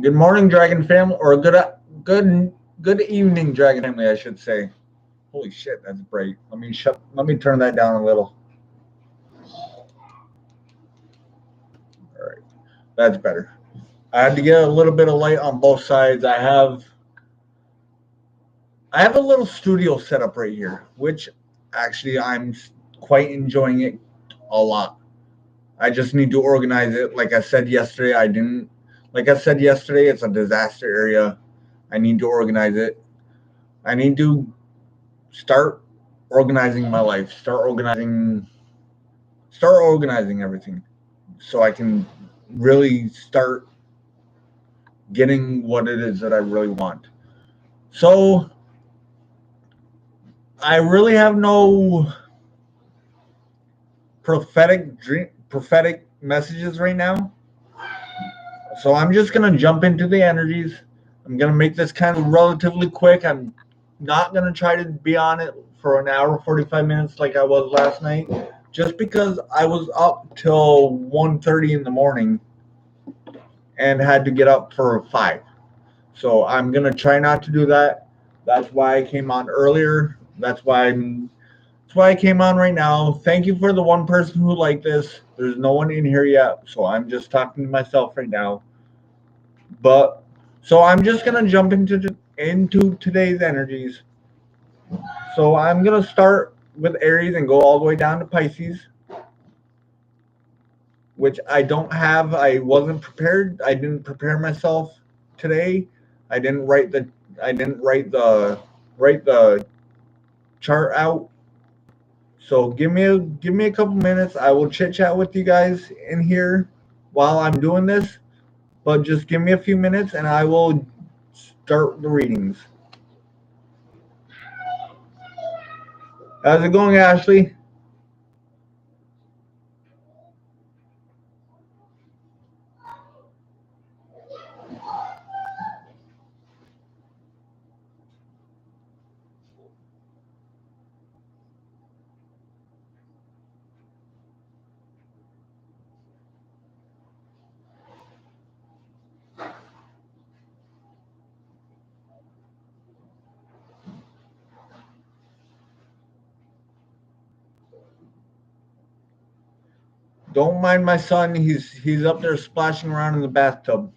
Good morning, Dragon family, or good evening, Dragon family, I should say. Holy shit, that's bright. Let me turn that down a little. All right, that's better. I had to get a little bit of light on both sides. I have a little studio set up right here, which actually I'm quite enjoying it a lot. I just need to organize it. Like I said yesterday, I didn't. Like I said yesterday, it's a disaster area. I need to organize it. I need to start organizing my life. Start organizing everything, so I can really start getting what it is that I really want. So I really have no prophetic messages right now. So I'm just gonna jump into the energies. I'm gonna make this kind of relatively quick. I'm not gonna try to be on it for an hour 45 minutes like I was last night, just because I was up till 1:30 in the morning and had to get up for 5. So I'm gonna try not to do that. That's why I came on earlier. That's why I came on right now. Thank you for the one person who liked this. There's no one in here yet, so I'm just talking to myself right now. But so I'm just gonna jump into today's energies. So I'm gonna start with Aries and go all the way down to Pisces, which I don't have. I wasn't prepared. I didn't prepare myself today. I didn't write the write the chart out. So give me a couple minutes. I will chit chat with you guys in here while I'm doing this. But just give me a few minutes and I will start the readings. How's it going, Ashley? Don't mind my son. He's up there splashing around in the bathtub.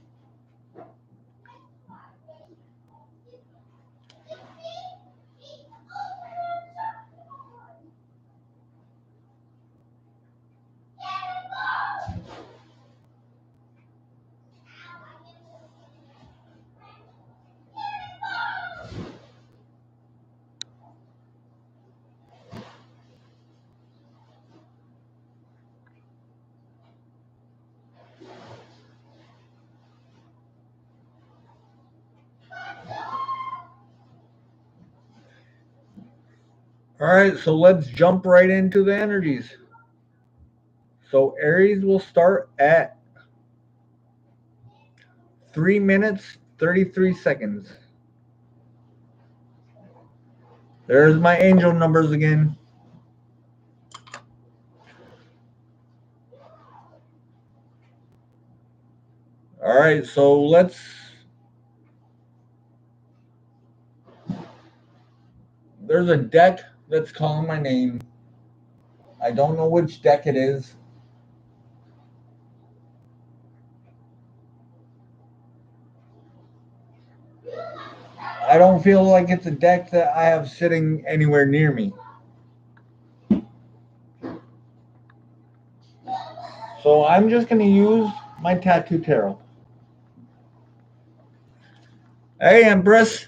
All right, so let's jump right into the energies. So Aries will start at 3 minutes 33 seconds. There's my angel numbers again. All right, so there's a deck that's calling my name. I don't know which deck it is. I don't feel like it's a deck that I have sitting anywhere near me. So I'm just going to use my tattoo tarot. Hey, Empress.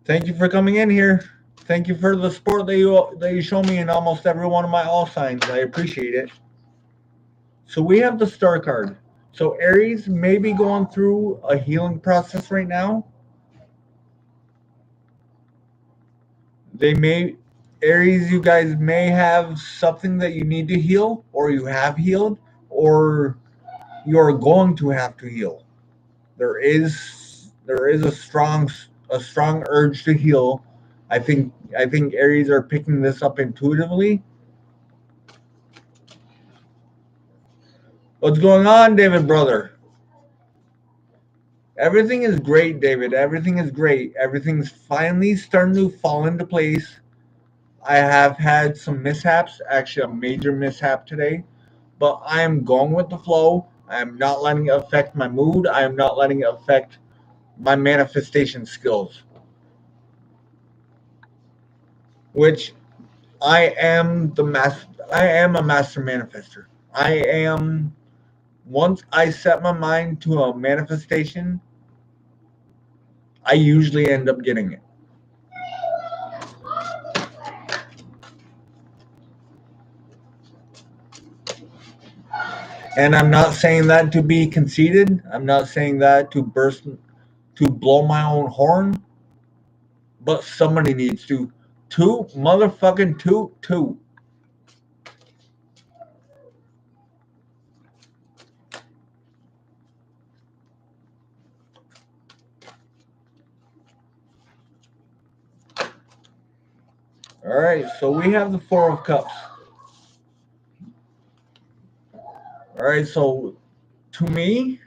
Thank you for coming in here. Thank you for the support that you show me in almost every one of my all signs. I appreciate it. So we have the Star card. So Aries may be going through a healing process right now. Aries, you guys may have something that you need to heal, or you have healed, or you're going to have to heal. There is a strong urge to heal. I think Aries are picking this up intuitively. What's going on, David brother? Everything is great, David. Everything is great. Everything's finally starting to fall into place. I have had some mishaps, actually a major mishap today, but I am going with the flow. I am not letting it affect my mood. I am not letting it affect my manifestation skills, which I am a master manifester. I am once I set my mind to a manifestation, I usually end up getting it. And I'm not saying that to be conceited. I'm not saying that to blow my own horn, but somebody needs to toot, motherfucking toot, toot. All right, so we have the Four of Cups. All right, so to me,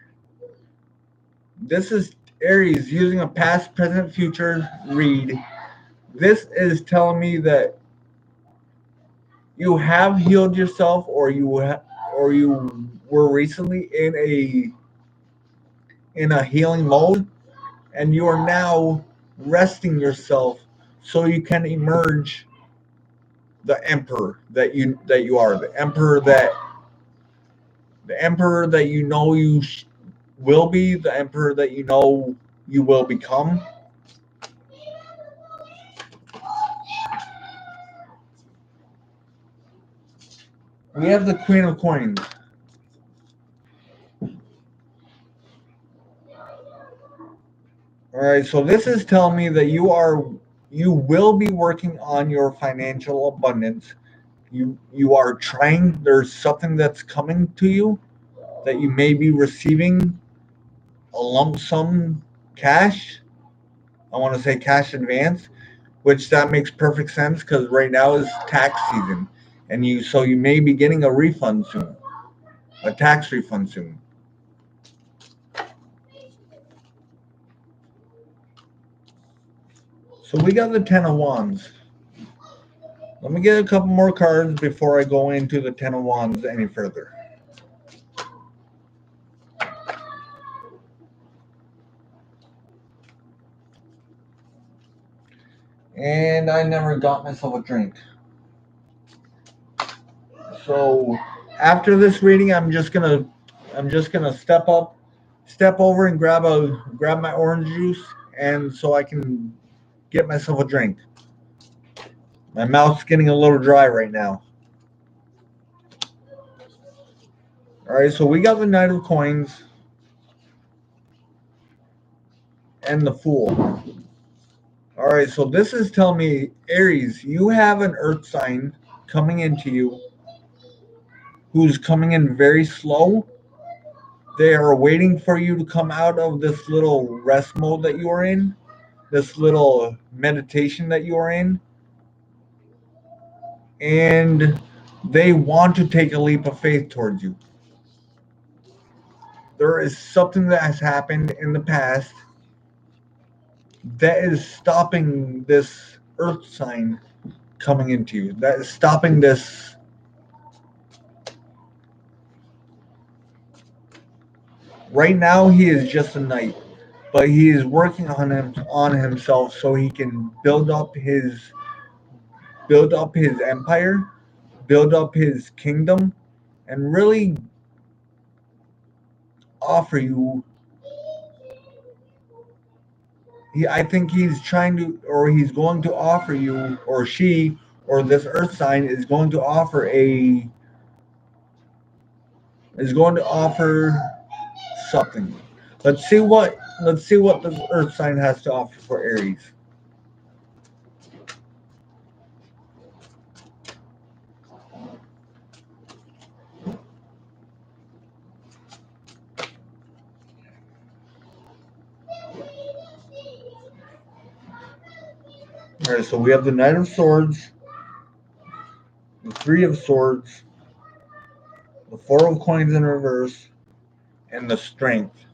this is Aries using a past, present, future read. This is telling me that you have healed yourself, or you were recently in a healing mode, and you are now resting yourself so you can emerge the emperor that you are, the emperor that you know will be, the emperor that you know you will become. We have the Queen of Coins. All right, so this is telling me that you will be working on your financial abundance. You are trying. There's something that's coming to you that you may be receiving a lump sum cash. I want to say cash advance, which that makes perfect sense because right now is tax season, and you may be getting a refund soon, a tax refund soon. So we got the Ten of Wands. Let me get a couple more cards before I go into the Ten of Wands any further. And I never got myself a drink. So after this reading, I'm just gonna step over and grab my orange juice, and so I can get myself a drink. My mouth's getting a little dry right now. All right, so we got the Knight of Coins and the Fool. All right, so this is telling me, Aries, you have an earth sign coming into you who's coming in very slow. They are waiting for you to come out of this little rest mode that you are in, this little meditation that you are in, and they want to take a leap of faith towards you. There is something that has happened in the past that is stopping this earth sign coming into you, that is stopping this. Right now he is just a knight, but he is working on himself so he can build up his empire, build up his kingdom, and really offer you. I think he's trying to, or he's going to offer you, or she, or this earth sign is going to offer something. Let's see what the earth sign has to offer for Aries. All right, so we have the Knight of Swords, the Three of Swords, the Four of Coins in reverse, and the Strength.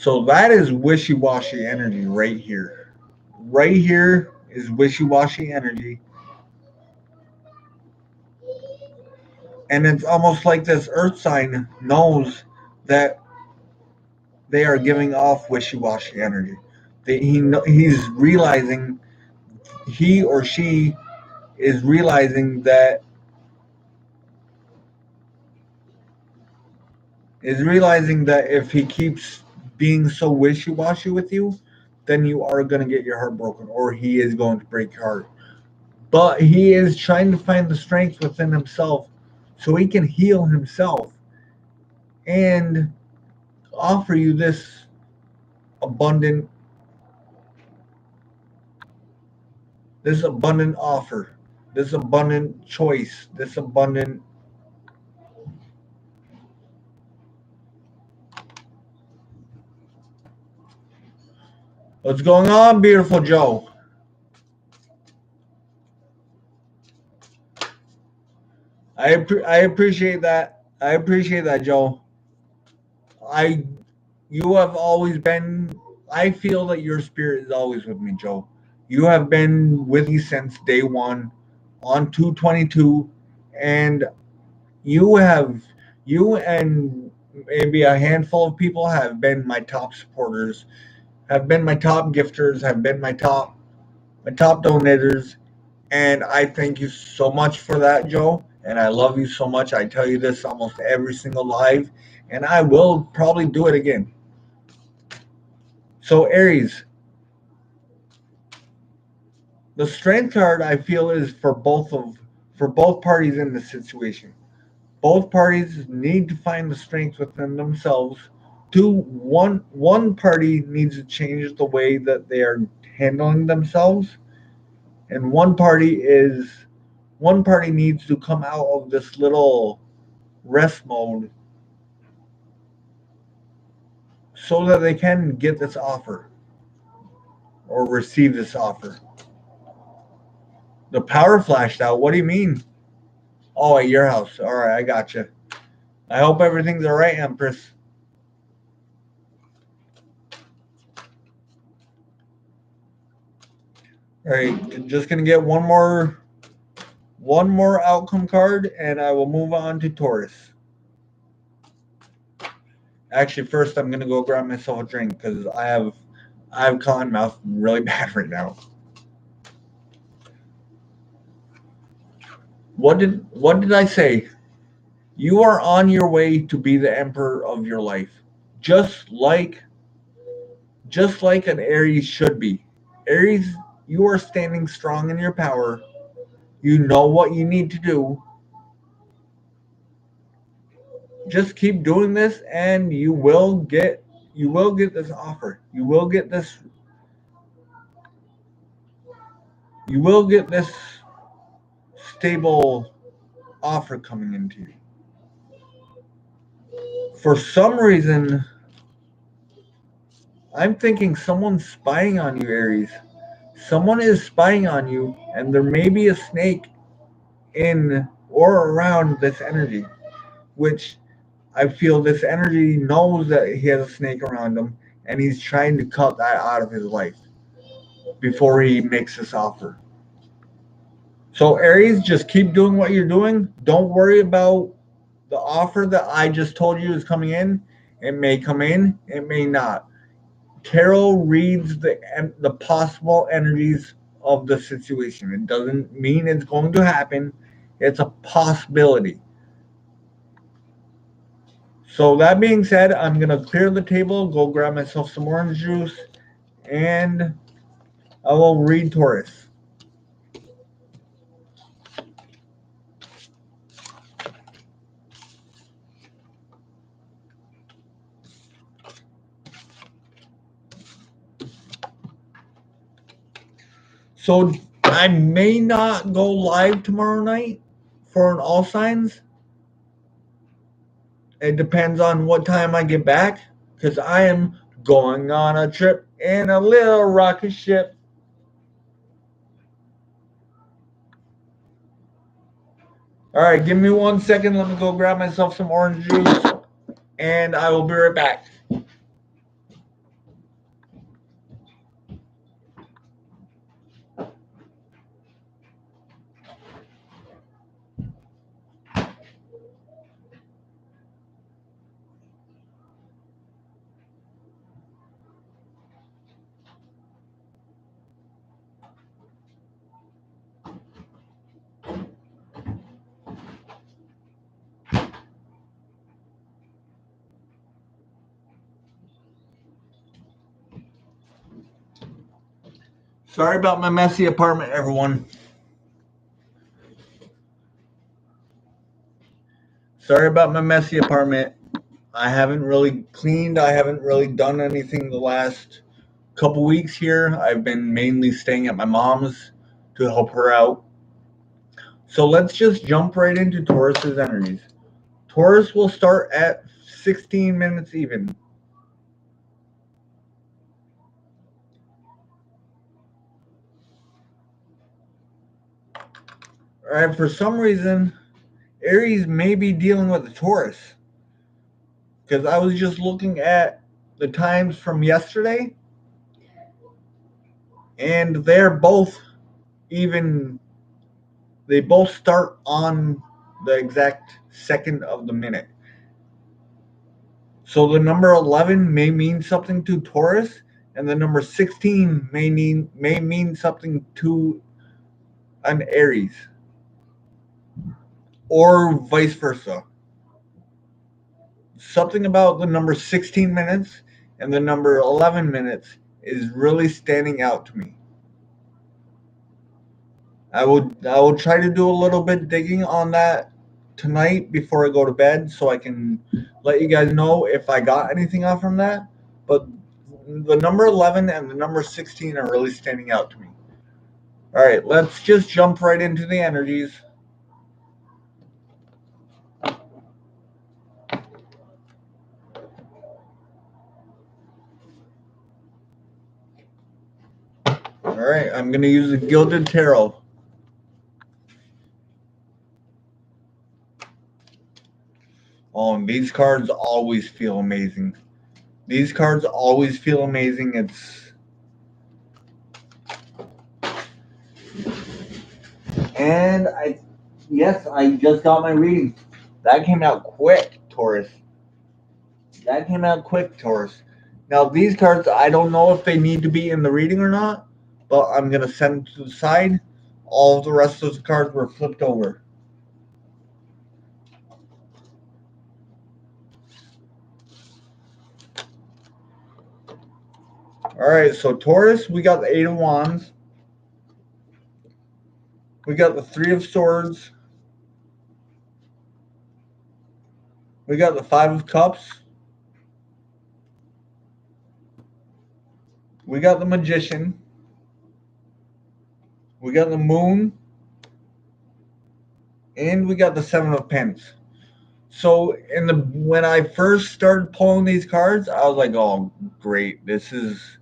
So that is wishy-washy energy right here. Right here is wishy-washy energy. And it's almost like this earth sign knows that they are giving off wishy-washy energy. He's realizing, he or she is realizing that if he keeps being so wishy-washy with you, then you are going to get your heart broken, or he is going to break your heart. But he is trying to find the strength within himself so he can heal himself and offer you this abundant offer, this abundant choice, this abundant. What's going on, beautiful Joe? I appreciate that. I appreciate that, Joe. You have always been. I feel that your spirit is always with me, Joe. You have been with me since day one, on 222, and you have you and maybe a handful of people have been my top supporters, have been my top gifters, have been my top donators, and I thank you so much for that, Joe. And I love you so much. I tell you this almost every single live, and I will probably do it again. So Aries, the strength card I feel is for both parties in the situation. Both parties need to find the strength within themselves. One party needs to change the way that they are handling themselves, and one party needs to come out of this little rest mode so that they can get this offer or receive this offer. The power flashed out. What do you mean? Oh, at your house. All right, I got you. I hope everything's all right, Empress. All right, just gonna get one more outcome card, and I will move on to Taurus. Actually, first I'm gonna go grab myself a drink because I have cotton mouth really bad right now. What did I say? You are on your way to be the emperor of your life, just like an Aries should be. Aries, you are standing strong in your power. You know what you need to do. Just keep doing this, and you will get this offer. You will get this stable offer coming into you. For some reason, I'm thinking someone's spying on you, Aries. Someone is spying on you, and there may be a snake in or around this energy, which I feel this energy knows that he has a snake around him, and he's trying to cut that out of his life before he makes this offer. So Aries, just keep doing what you're doing. Don't worry about the offer that I just told you is coming in. It may come in, it may not. Tarot reads the possible energies of the situation. It doesn't mean it's going to happen. It's a possibility. So that being said, I'm gonna clear the table, go grab myself some orange juice, and I will read Taurus. So I may not go live tomorrow night for an all signs. It depends on what time I get back, because I am going on a trip in a little rocket ship. All right, give me 1 second. Let me go grab myself some orange juice, and I will be right back. Sorry about my messy apartment, everyone. Sorry about my messy apartment. I haven't really cleaned. I haven't really done anything the last couple weeks here. I've been mainly staying at my mom's to help her out. So let's just jump right into Taurus's energies. Taurus will start at 16 minutes even. All right, for some reason, Aries may be dealing with a Taurus. Because I was just looking at the times from yesterday, and they're both even, they both start on the exact second of the minute. So the number 11 may mean something to Taurus, and the number 16 may mean something to an Aries, or vice versa. Something about the number 16 minutes and the number 11 minutes is really standing out to me. I will try to do a little bit digging on that tonight before I go to bed, so I can let you guys know if I got anything off from that. But the number 11 and the number 16 are really standing out to me. All right, let's just jump right into the energies. All right, I'm going to use a Gilded Tarot. Oh, and these cards always feel amazing. These cards always feel amazing. And yes, I just got my reading. That came out quick, Taurus. That came out quick, Taurus. Now, these cards, I don't know if they need to be in the reading or not, but I'm going to set them to the side. All of the rest of the cards were flipped over. All right, so Taurus, we got the Eight of Wands. We got the Three of Swords. We got the Five of Cups. We got the Magician. We got the Moon. And we got the Seven of Pens. So when I first started pulling these cards, I was like, "Oh, great! This is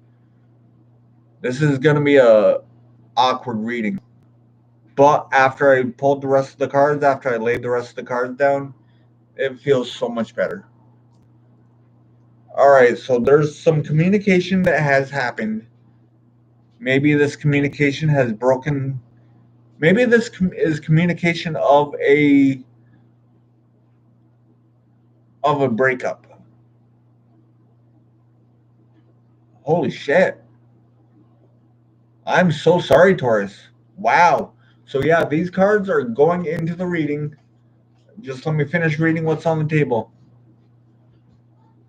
gonna be a awkward reading." But after I pulled the rest of the cards, after I laid the rest of the cards down, it feels so much better. All right, so there's some communication that has happened. Maybe this communication has broken. Maybe this is communication of a breakup. Holy shit! I'm so sorry, Taurus. Wow. So yeah, these cards are going into the reading. Just let me finish reading what's on the table.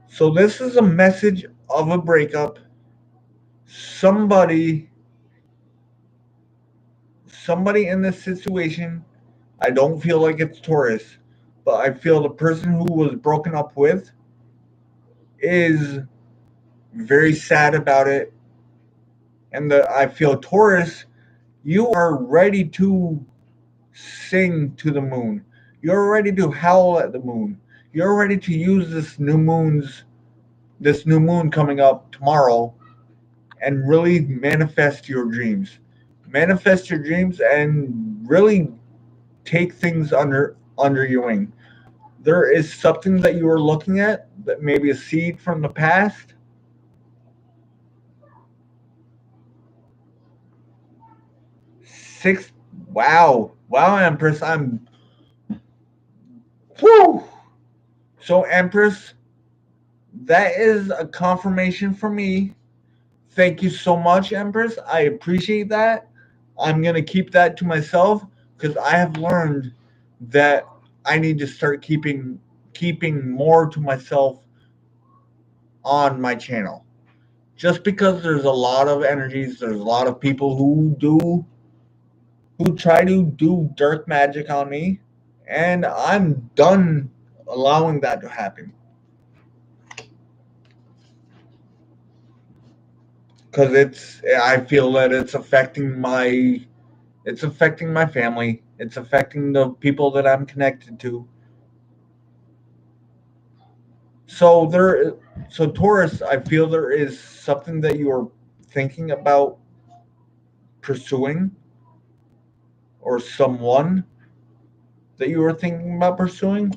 So this is a message of a breakup. Somebody in this situation, I don't feel like it's Taurus, but I feel the person who was broken up with is very sad about it. And I feel Taurus, you are ready to sing to the moon. You're ready to howl at the moon. You're ready to use this new moon coming up tomorrow and really manifest your dreams. Manifest your dreams and really take things under your wing. There is something that you are looking at that may be a seed from the past. Six. Wow. Wow, Empress. Whew. So, Empress, that is a confirmation for me. Thank you so much, Empress. I appreciate that. I'm going to keep that to myself because I have learned that I need to start keeping more to myself on my channel. just because there's a lot of energies, there's a lot of people who try to do dark magic on me, and I'm done allowing that to happen. Because I feel that it's affecting my family, it's affecting the people that I'm connected to. So Taurus, I feel there is something that you are thinking about pursuing, or someone that you are thinking about pursuing.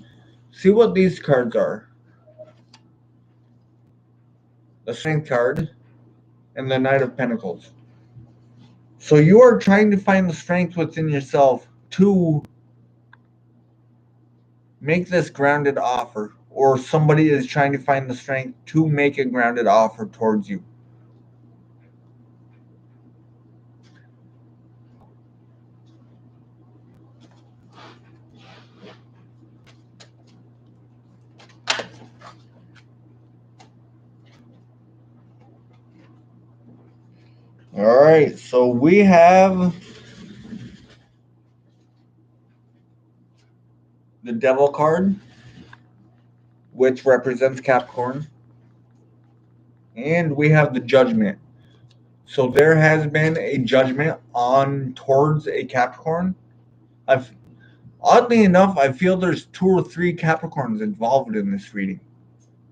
See what these cards are: the Strength card and the Knight of Pentacles. So you are trying to find the strength within yourself to make this grounded offer, or somebody is trying to find the strength to make a grounded offer towards you. All right, so we have the Devil card, which represents Capricorn, and we have the Judgment. So there has been a judgment on towards a Capricorn. Oddly enough, I feel there's 2 or 3 Capricorns involved in this reading.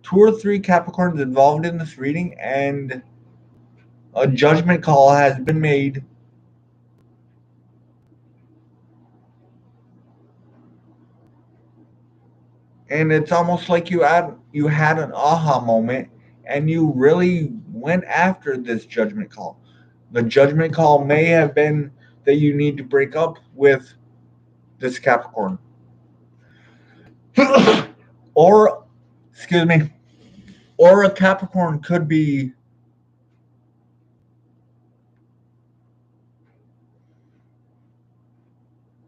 2 or 3 Capricorns involved in this reading, and a judgment call has been made. And it's almost like you had an aha moment, and you really went after this judgment call. The judgment call may have been that you need to break up with this Capricorn. Or, excuse me, or a Capricorn could be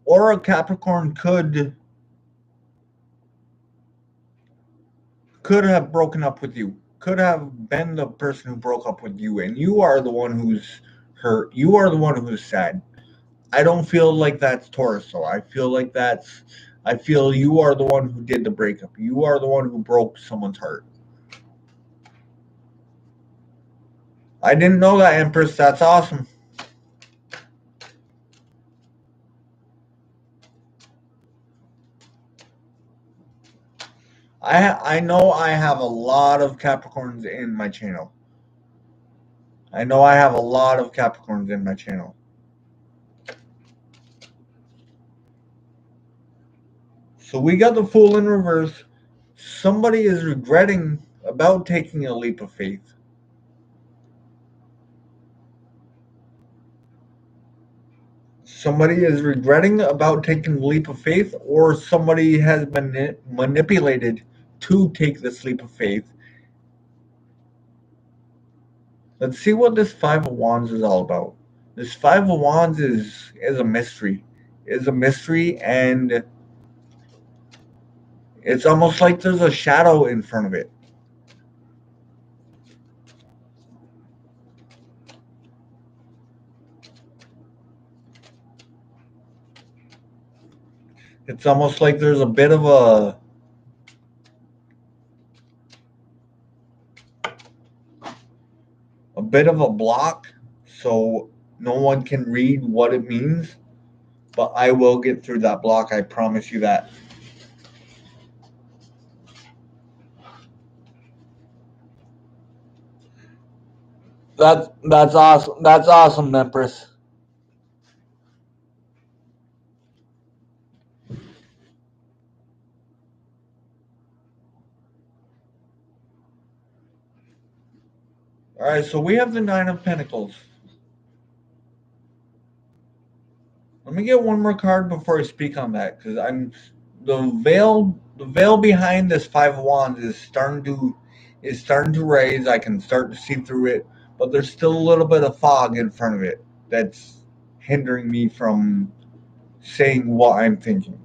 or a Capricorn could have broken up with you, could have been the person who broke up with you, and you are the one who's hurt, you are the one who's sad. I don't feel like that's Taurus, though. I feel you are the one who did the breakup. You are the one who broke someone's heart. I didn't know that, Empress. That's awesome. I know I have a lot of Capricorns in my channel. I know I have a lot of Capricorns in my channel. So we got the Fool in reverse. Somebody is regretting about taking a leap of faith. Somebody is regretting about taking the leap of faith, or somebody has been manipulated to take this leap of faith. Let's see what this Five of Wands is all about. This Five of Wands is a mystery. Is a mystery, and it's almost like there's a shadow in front of it. It's almost like there's a bit of a block, so no one can read what it means. But I will get through that block. I promise you that. That's awesome. That's awesome, Empress. All right, so we have the Nine of Pentacles. Let me get one more card before I speak on that, because the veil behind this Five of Wands is starting to raise. I can start to see through it, but there's still a little bit of fog in front of it that's hindering me from saying what I'm thinking.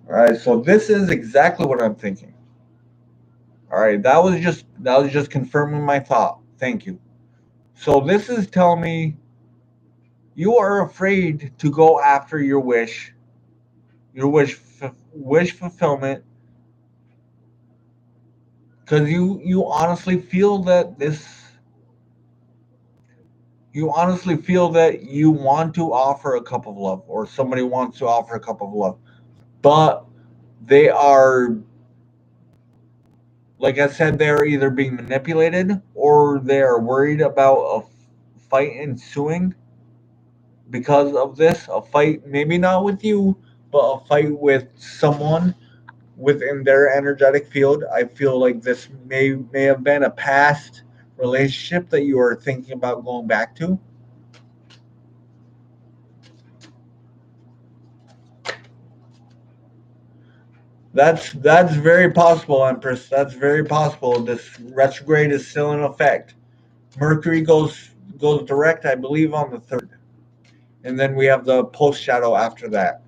All right, so this is exactly what I'm thinking. All right, that was just confirming my thought. Thank you. So this is telling me you are afraid to go after your wish fulfillment, because you honestly feel that you want to offer a cup of love, or somebody wants to offer a cup of love, but they are, like I said, they're either being manipulated or they are worried about a fight ensuing because of this. A fight, maybe not with you, but a fight with someone within their energetic field. I feel like this may have been a past relationship that you are thinking about going back to. That's very possible, Empress. That's very possible. This retrograde is still in effect. Mercury goes direct, I believe, on the 3rd, and then we have the post shadow after that.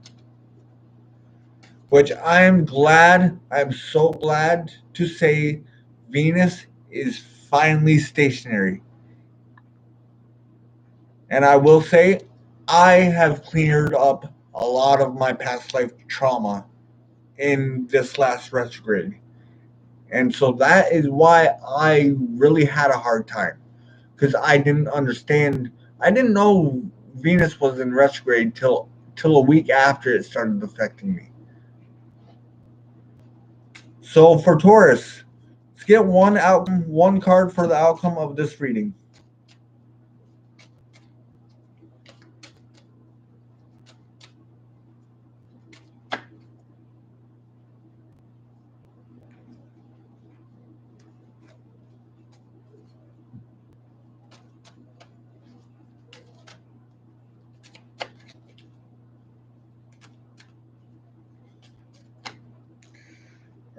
Which I'm so glad to say, Venus is finally stationary. And I will say, I have cleared up a lot of my past life trauma in this last retrograde. And so that is why I really had a hard time. Because I didn't understand, I didn't know Venus was in retrograde till a week after it started affecting me. So for Taurus, let's get one card for the outcome of this reading.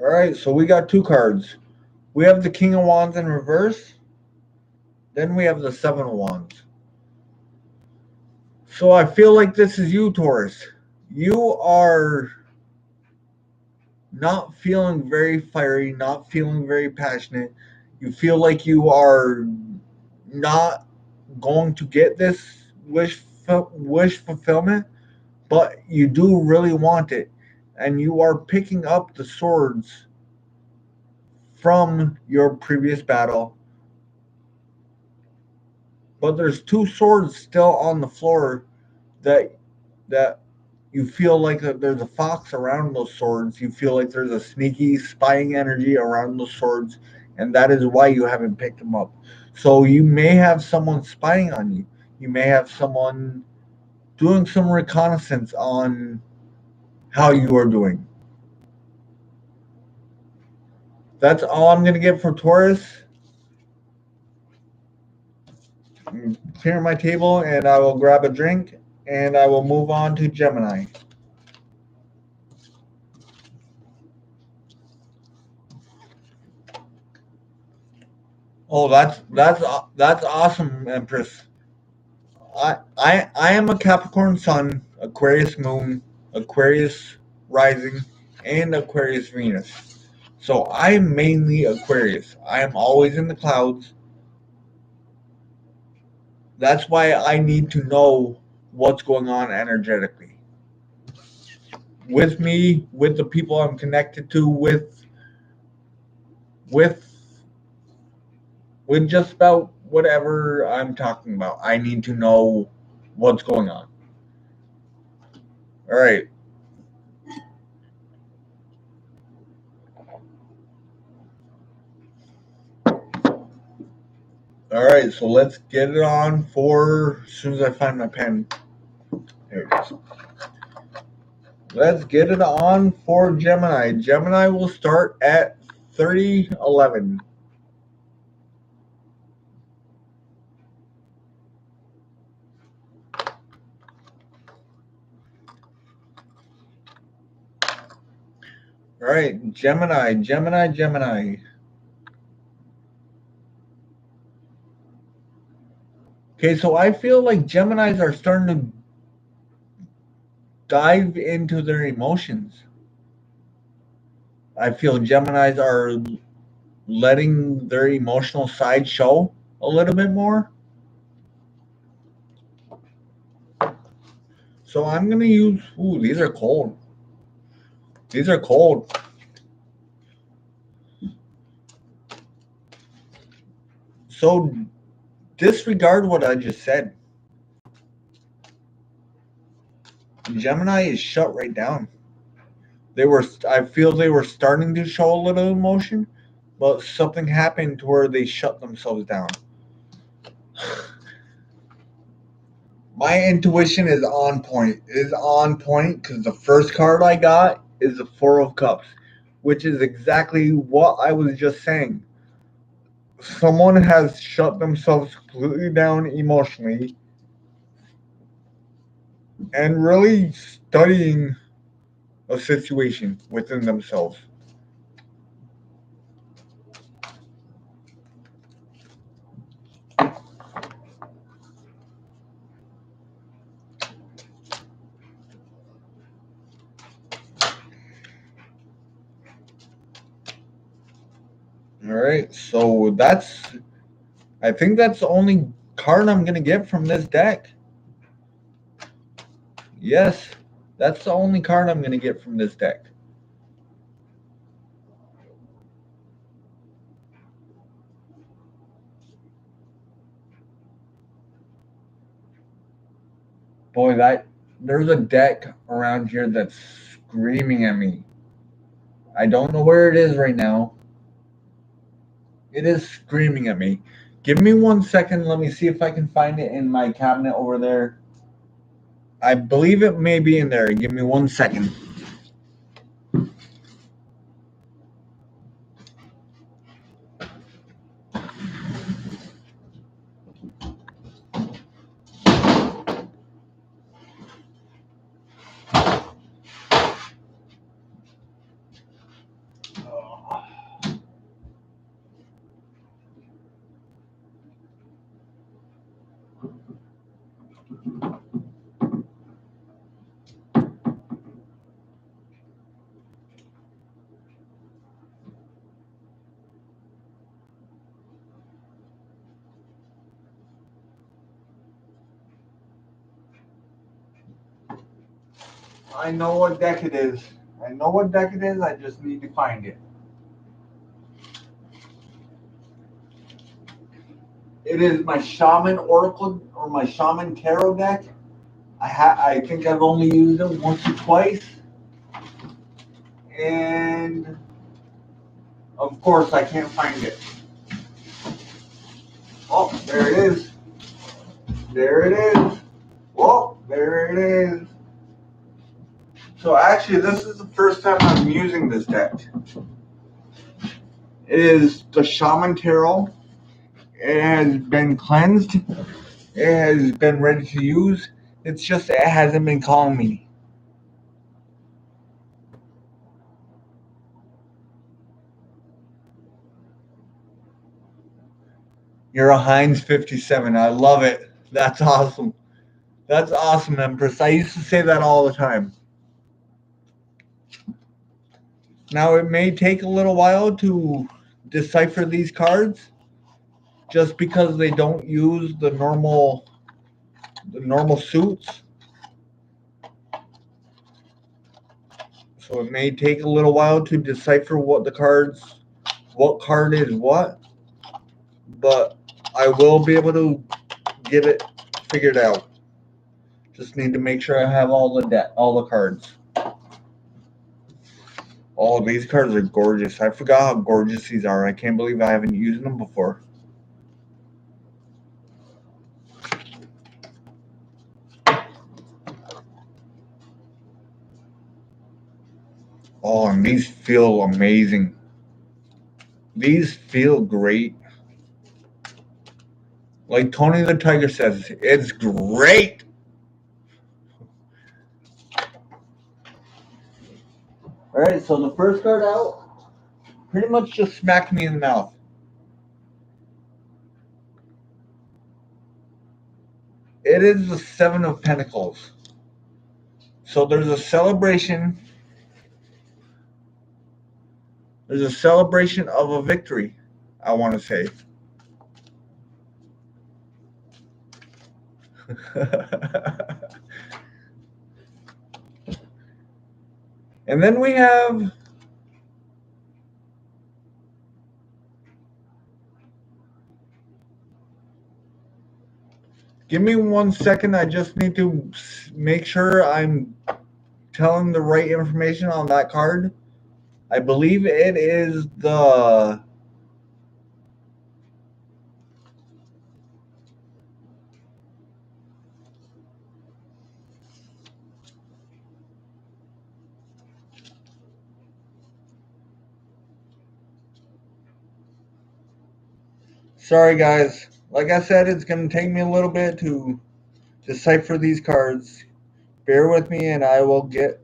All right, so we got two cards. We have the King of Wands in reverse. Then we have the Seven of Wands. So I feel like this is you, Taurus. You are not feeling very fiery, not feeling very passionate. You feel like you are not going to get this wish fulfillment, but you do really want it, and you are picking up the swords from your previous battle. But there's two swords still on the floor that that you feel like that there's a fox around those swords. You feel like there's a sneaky spying energy around those swords, and that is why you haven't picked them up. So you may have someone spying on you. You may have someone doing some reconnaissance on how you are doing. That's all I'm going to get for Taurus. Clear my table, and I will grab a drink, and I will move on to Gemini. Oh, that's awesome, Empress. I am a Capricorn Sun, Aquarius Moon, Aquarius Rising, and Aquarius Venus. So I'm mainly Aquarius. I am always in the clouds. That's why I need to know what's going on energetically. With me, with the people I'm connected to, with with just about whatever I'm talking about. I need to know what's going on. All right. All right, so let's get it on for, as soon as I find my pen. There it is. Let's get it on for Gemini. Gemini will start at 3011. All right, Gemini. Okay, so I feel like Geminis are starting to dive into their emotions. I feel Geminis are letting their emotional side show a little bit more. So I'm going to use, ooh, these are cold. These are cold. So disregard what I just said. Gemini is shut right down. I feel they were starting to show a little emotion, but something happened to where they shut themselves down. My intuition is on point. It is on point because the first card I got is the Four of Cups, which is exactly what I was just saying. Someone has shut themselves completely down emotionally and really studying a situation within themselves. All right, so I think that's the only card I'm going to get from this deck. Yes, that's the only card I'm going to get from this deck. Boy, there's a deck around here that's screaming at me. I don't know where it is right now. It is screaming at me. Give me 1 second. Let me see if I can find it in my cabinet over there. I believe it may be in there. Give me 1 second. I know what deck it is. I know what deck it is. I just need to find it. It is my Shaman Oracle or my Shaman Tarot deck. I think I've only used it once or twice. And of course I can't find it. Oh, there it is. There it is. Whoa, there it is. So actually this is the first time I'm using this deck. It is the Shaman Tarot. It has been cleansed. It has been ready to use. It's just it hasn't been calling me. You're a Heinz 57. I love it. That's awesome. That's awesome, Empress. I used to say that all the time. Now, it may take a little while to decipher these cards just because they don't use the normal suits. So it may take a little while to decipher what card is what, but I will be able to get it figured out. Just need to make sure I have all the cards. Oh, these cards are gorgeous. I forgot how gorgeous these are. I can't believe I haven't used them before. Oh, and these feel amazing. These feel great. Like Tony the Tiger says, it's great. All right, so the first card out pretty much just smacked me in the mouth. It is the Seven of Pentacles. So there's a celebration There's a celebration of a victory, I want to say. And then we have give me 1 second. I just need to make sure I'm telling the right information on that card. I believe it is the sorry guys. Like I said, it's going to take me a little bit to decipher these cards. Bear with me and I will get.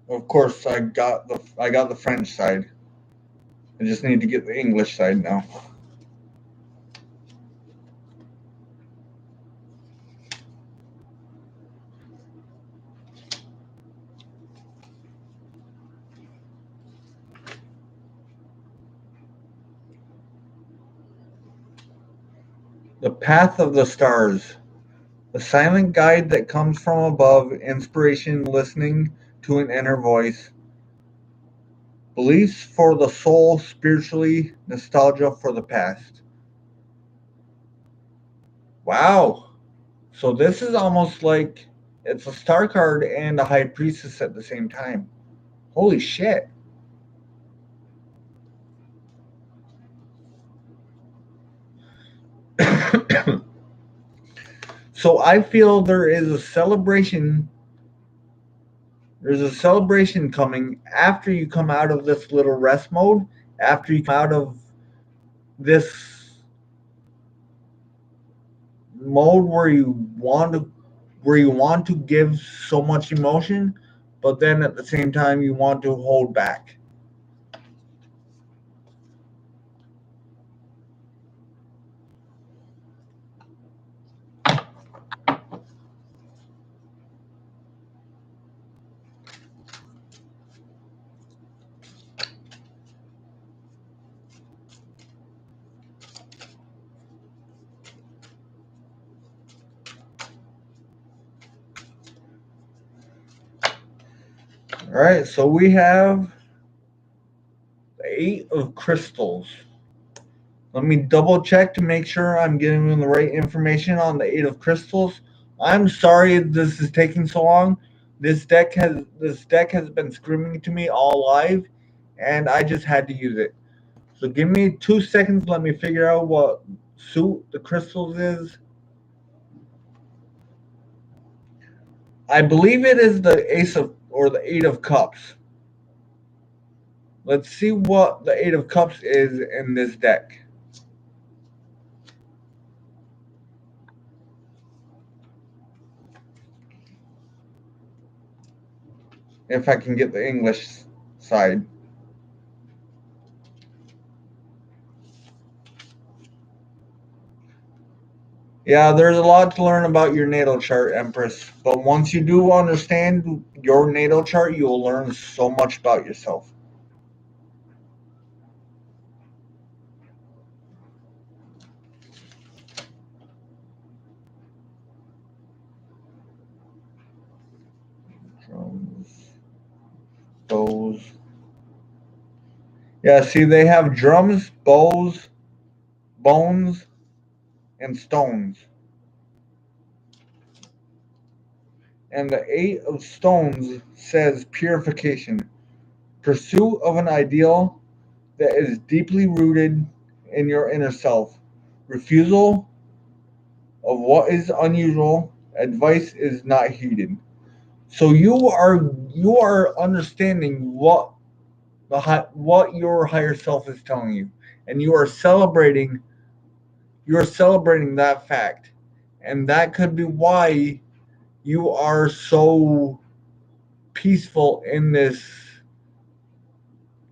Of course, I got the French side. I just need to get the English side now. The path of the stars. A silent guide that comes from above, inspiration, listening to an inner voice. Beliefs for the soul, spiritually, nostalgia for the past. Wow. So this is almost like it's a star card and a high priestess at the same time. Holy shit. So I feel there is a celebration. There's a celebration coming after you come out of this little rest mode, after you come out of this mode where you want to give so much emotion, but then at the same time you want to hold back. All right, so we have the Eight of Crystals. Let me double check to make sure I'm giving you the right information on the Eight of Crystals. I'm sorry this is taking so long. This deck has been screaming to me all live, and I just had to use it. So give me 2 seconds. Let me figure out what suit the crystals is. I believe it is the Ace of or the Eight of Cups. Let's see what the Eight of Cups is in this deck. If I can get the English side. Yeah, there's a lot to learn about your natal chart, Empress. But once you do understand your natal chart, you will learn so much about yourself. Drums, bows. Yeah, see, they have drums, bows, bones, and stones. And the Eight of Stones says purification, pursuit of an ideal that is deeply rooted in your inner self, refusal of what is unusual, advice is not heeded. So you are understanding what your higher self is telling you, and you are celebrating You're celebrating that fact. And that could be why you are so peaceful in this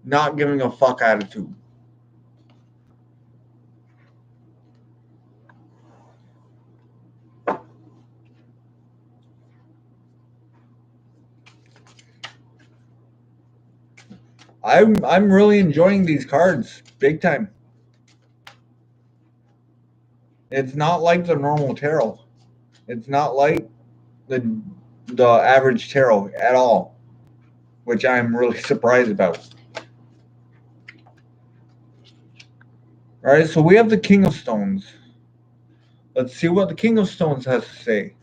not giving a fuck attitude. I'm really enjoying these cards big time. It's not like the normal tarot. It's not like the average tarot at all, which I'm really surprised about. All right, so we have the King of Stones. Let's see what the King of Stones has to say.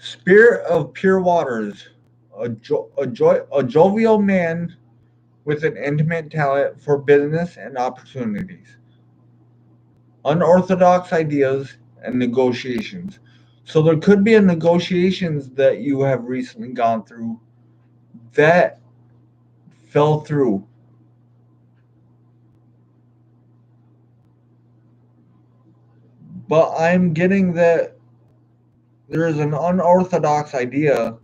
Spirit of pure waters, a jovial man with an intimate talent for business and opportunities, unorthodox ideas, and negotiations. So there could be a negotiations that you have recently gone through that fell through. But I'm getting that there is an unorthodox idea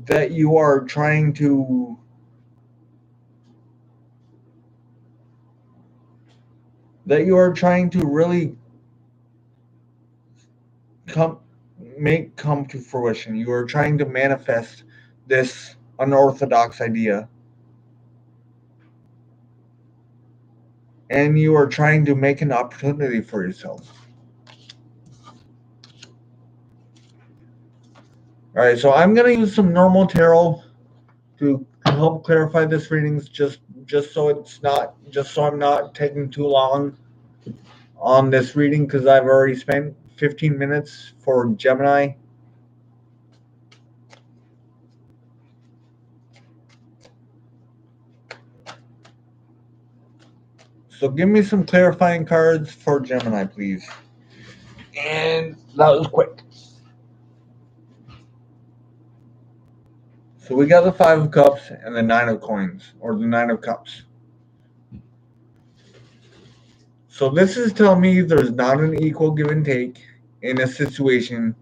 that you are trying to really come come to fruition. You are trying to manifest this unorthodox idea, and you are trying to make an opportunity for yourself. All right, so I'm going to use some normal tarot to help clarify this readings, just so I'm not taking too long on this reading, because I've already spent 15 minutes for Gemini. So give me some clarifying cards for Gemini, please. And that was quick. So we got the Five of Cups and the Nine of Coins, or the Nine of Cups. So this is telling me there's not an equal give and take in a situation,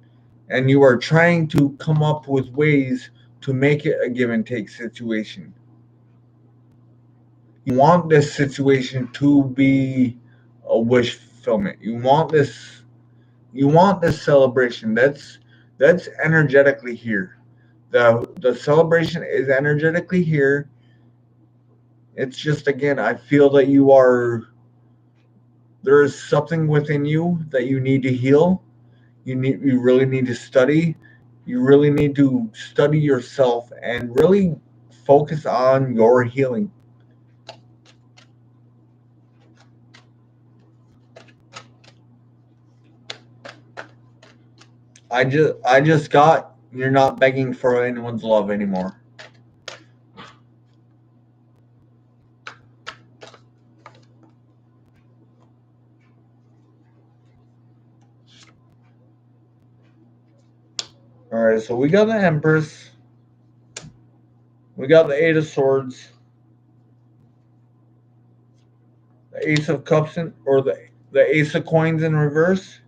and you are trying to come up with ways to make it a give and take situation. You want this situation to be a wish fulfillment. You want this celebration. That's energetically here. The celebration is energetically here. It's just, again, I feel that there is something within you that you need to heal. You really need to study. You really need to study yourself and really focus on your healing. I just got, you're not begging for anyone's love anymore. All right, so we got the Empress. We got the Eight of Swords. The Ace of Cups or the Ace of Coins in reverse,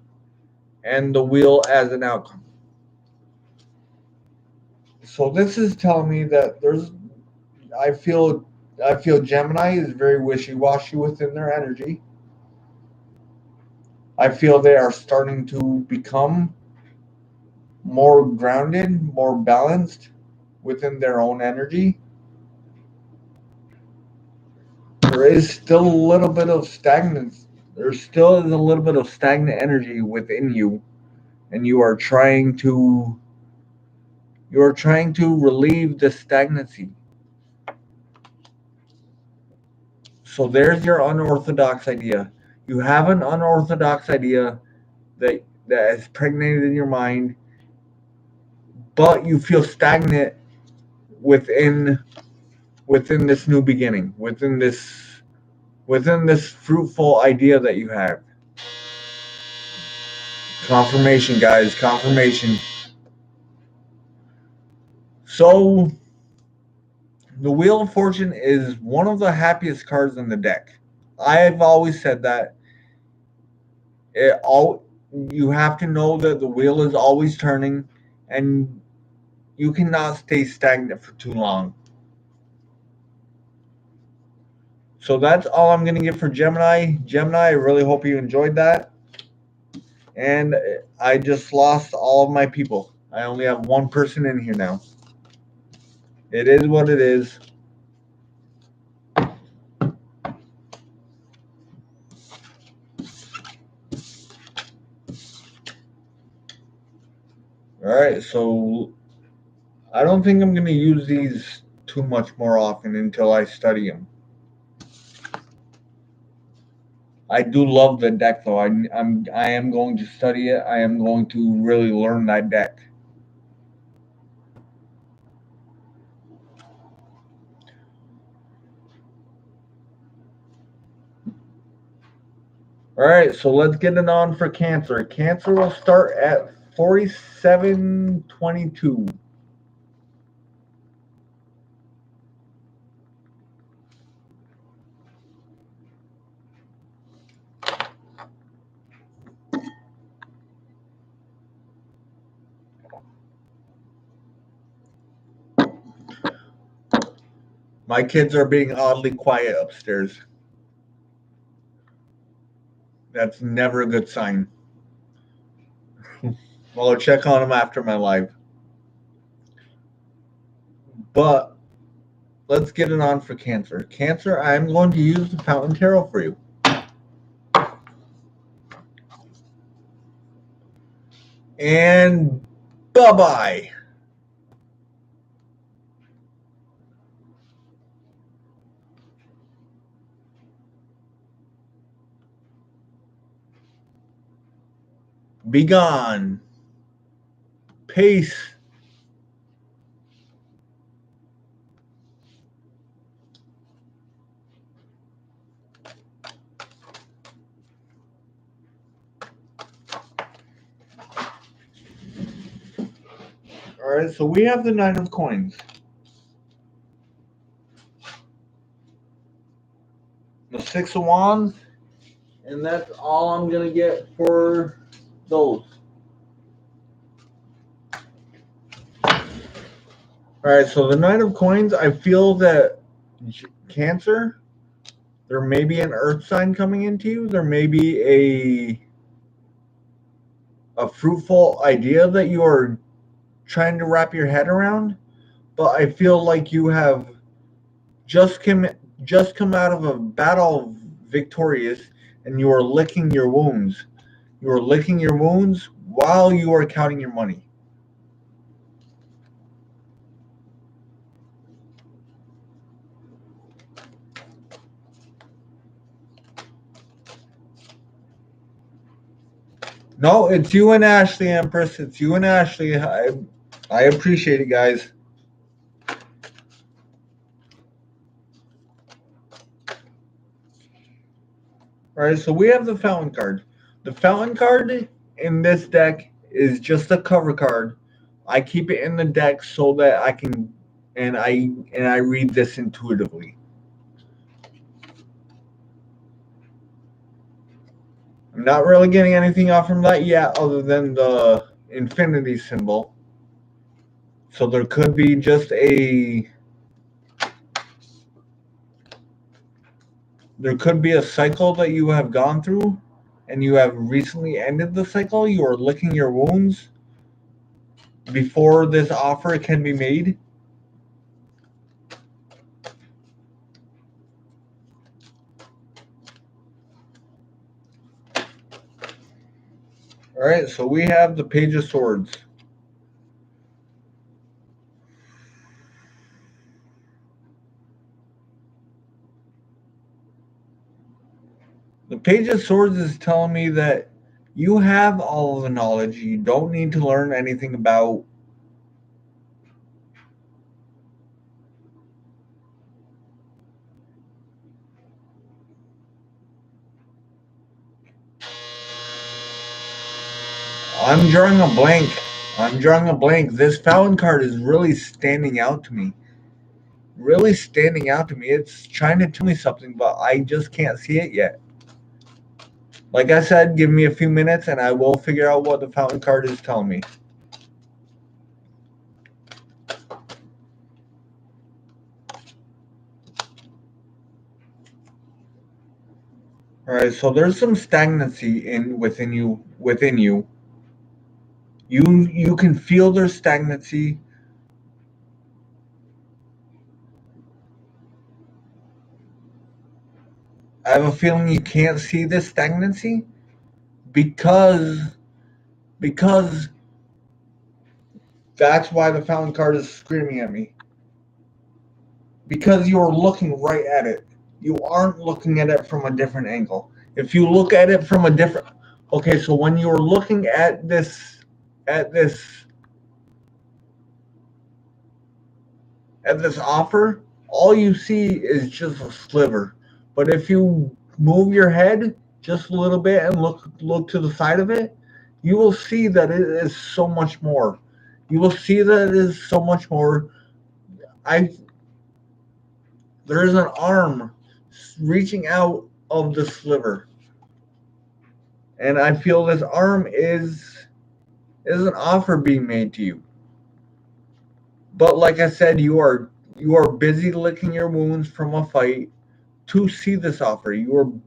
and the Wheel as an outcome. So this is telling me that I feel Gemini is very wishy-washy within their energy. I feel they are starting to become more grounded, more balanced within their own energy. There is still a little bit of stagnance. There still is a little bit of stagnant energy within you, and you are trying to relieve the stagnancy. So there's your unorthodox idea. You have an unorthodox idea that is pregnated in your mind, but you feel stagnant within this new beginning, within this fruitful idea that you have. Confirmation, guys, confirmation. So the Wheel of Fortune is one of the happiest cards in the deck. I've always said that. You have to know that the wheel is always turning, and you cannot stay stagnant for too long. So that's all I'm going to give for Gemini. Gemini, I really hope you enjoyed that. And I just lost all of my people. I only have one person in here now. It is what it is. Alright, so I don't think I'm going to use these too much more often until I study them. I do love the deck, though. I am going to study it. I am going to really learn that deck. All right, so let's get it on for Cancer. Cancer will start at 4722. My kids are being oddly quiet upstairs. That's never a good sign. Well, I'll check on them after my live. But let's get it on for Cancer. Cancer, I'm going to use the Fountain Tarot for you. And bye-bye. Be gone. Peace. All right, so we have the Nine of Coins. The Six of Wands. And that's all I'm going to get for those. All right, so the Nine of Coins, I feel that Cancer, there may be an earth sign coming into you. There may be a fruitful idea that you are trying to wrap your head around, but I feel like you have just come out of a battle victorious, and you are licking your wounds. You are licking your wounds while you are counting your money. No, it's you and Ashley, Empress. It's you and Ashley. I appreciate it, guys. All right, so we have the Fountain card. The Fountain card in this deck is just a cover card. I keep it in the deck so that I can, and I read this intuitively. I'm not really getting anything off from that yet, other than the infinity symbol. So there could be just a cycle that you have gone through, and you have recently ended the cycle. You are licking your wounds before this offer can be made. All right, so we have the Page of Swords. The Page of Swords is telling me that you have all of the knowledge. You don't need to learn anything about I'm drawing a blank. I'm drawing a blank. This Fountain card is really standing out to me. Really standing out to me. It's trying to tell me something, but I just can't see it yet. Like I said, give me a few minutes and I will figure out what the Fountain card is telling me. Alright, so there's some stagnancy within you. You can feel their stagnancy. I have a feeling you can't see this stagnancy because that's why the Fountain card is screaming at me. Because you're looking right at it. You aren't looking at it from a different angle. If you look at it from a different okay, so when you're looking at this offer, all you see is just a sliver. But if you move your head just a little bit and look to the side of it, you will see that it is so much more. You will see that it is so much more. There is an arm reaching out of the sliver. And I feel this arm is an offer being made to you. But like I said, you are busy licking your wounds from a fight to see this offer. And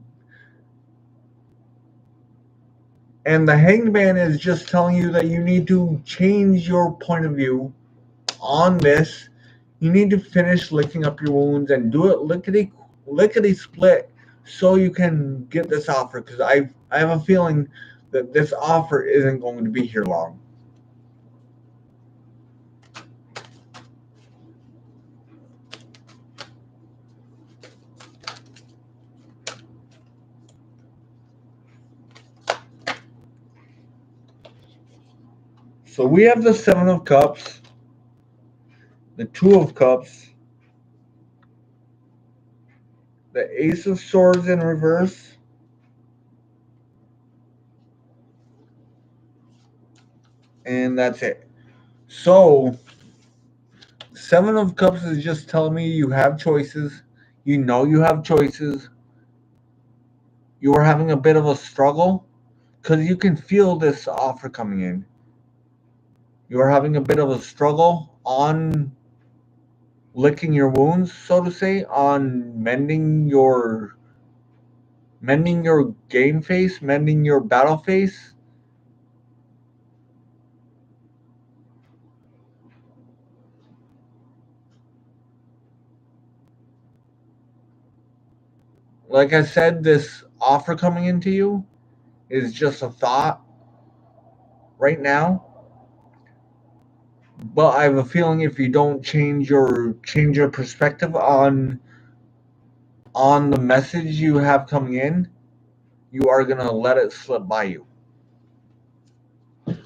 the Hangman is just telling you that you need to change your point of view on this. You need to finish licking up your wounds and do it lickety split so you can get this offer, because I have a feeling that this offer isn't going to be here long. So we have the Seven of Cups, the Two of Cups, the Ace of Swords in reverse, and that's it. So Seven of Cups is just telling me you have choices. You know you have choices. You are having a bit of a struggle because you can feel this offer coming in. You are having a bit of a struggle on licking your wounds, so to say, on mending your game face, mending your battle face. Like I said, this offer coming into you is just a thought right now. But I have a feeling if you don't change your perspective on the message you have coming in, you are gonna let it slip by you. Let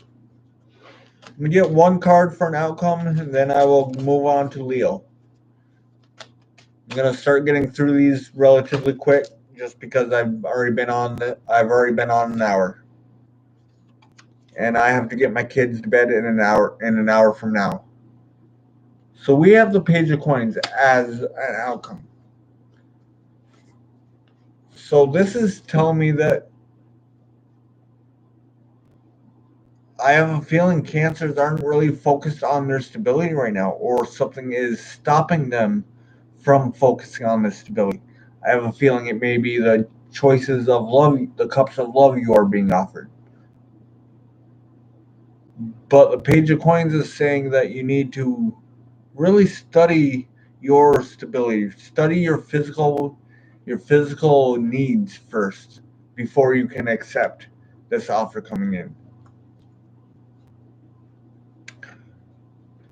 me get one card for an outcome, and then I will move on to Leo. I'm gonna start getting through these relatively quick, just because I've already been on an hour, and I have to get my kids to bed in an hour from now. So we have the Page of Coins as an outcome. So this is telling me that I have a feeling Cancers aren't really focused on their stability right now, or something is stopping them from focusing on this stability. I have a feeling it may be the choices of love, the cups of love you are being offered. But the Page of Coins is saying that you need to really study your stability, study your physical needs first before you can accept this offer coming in.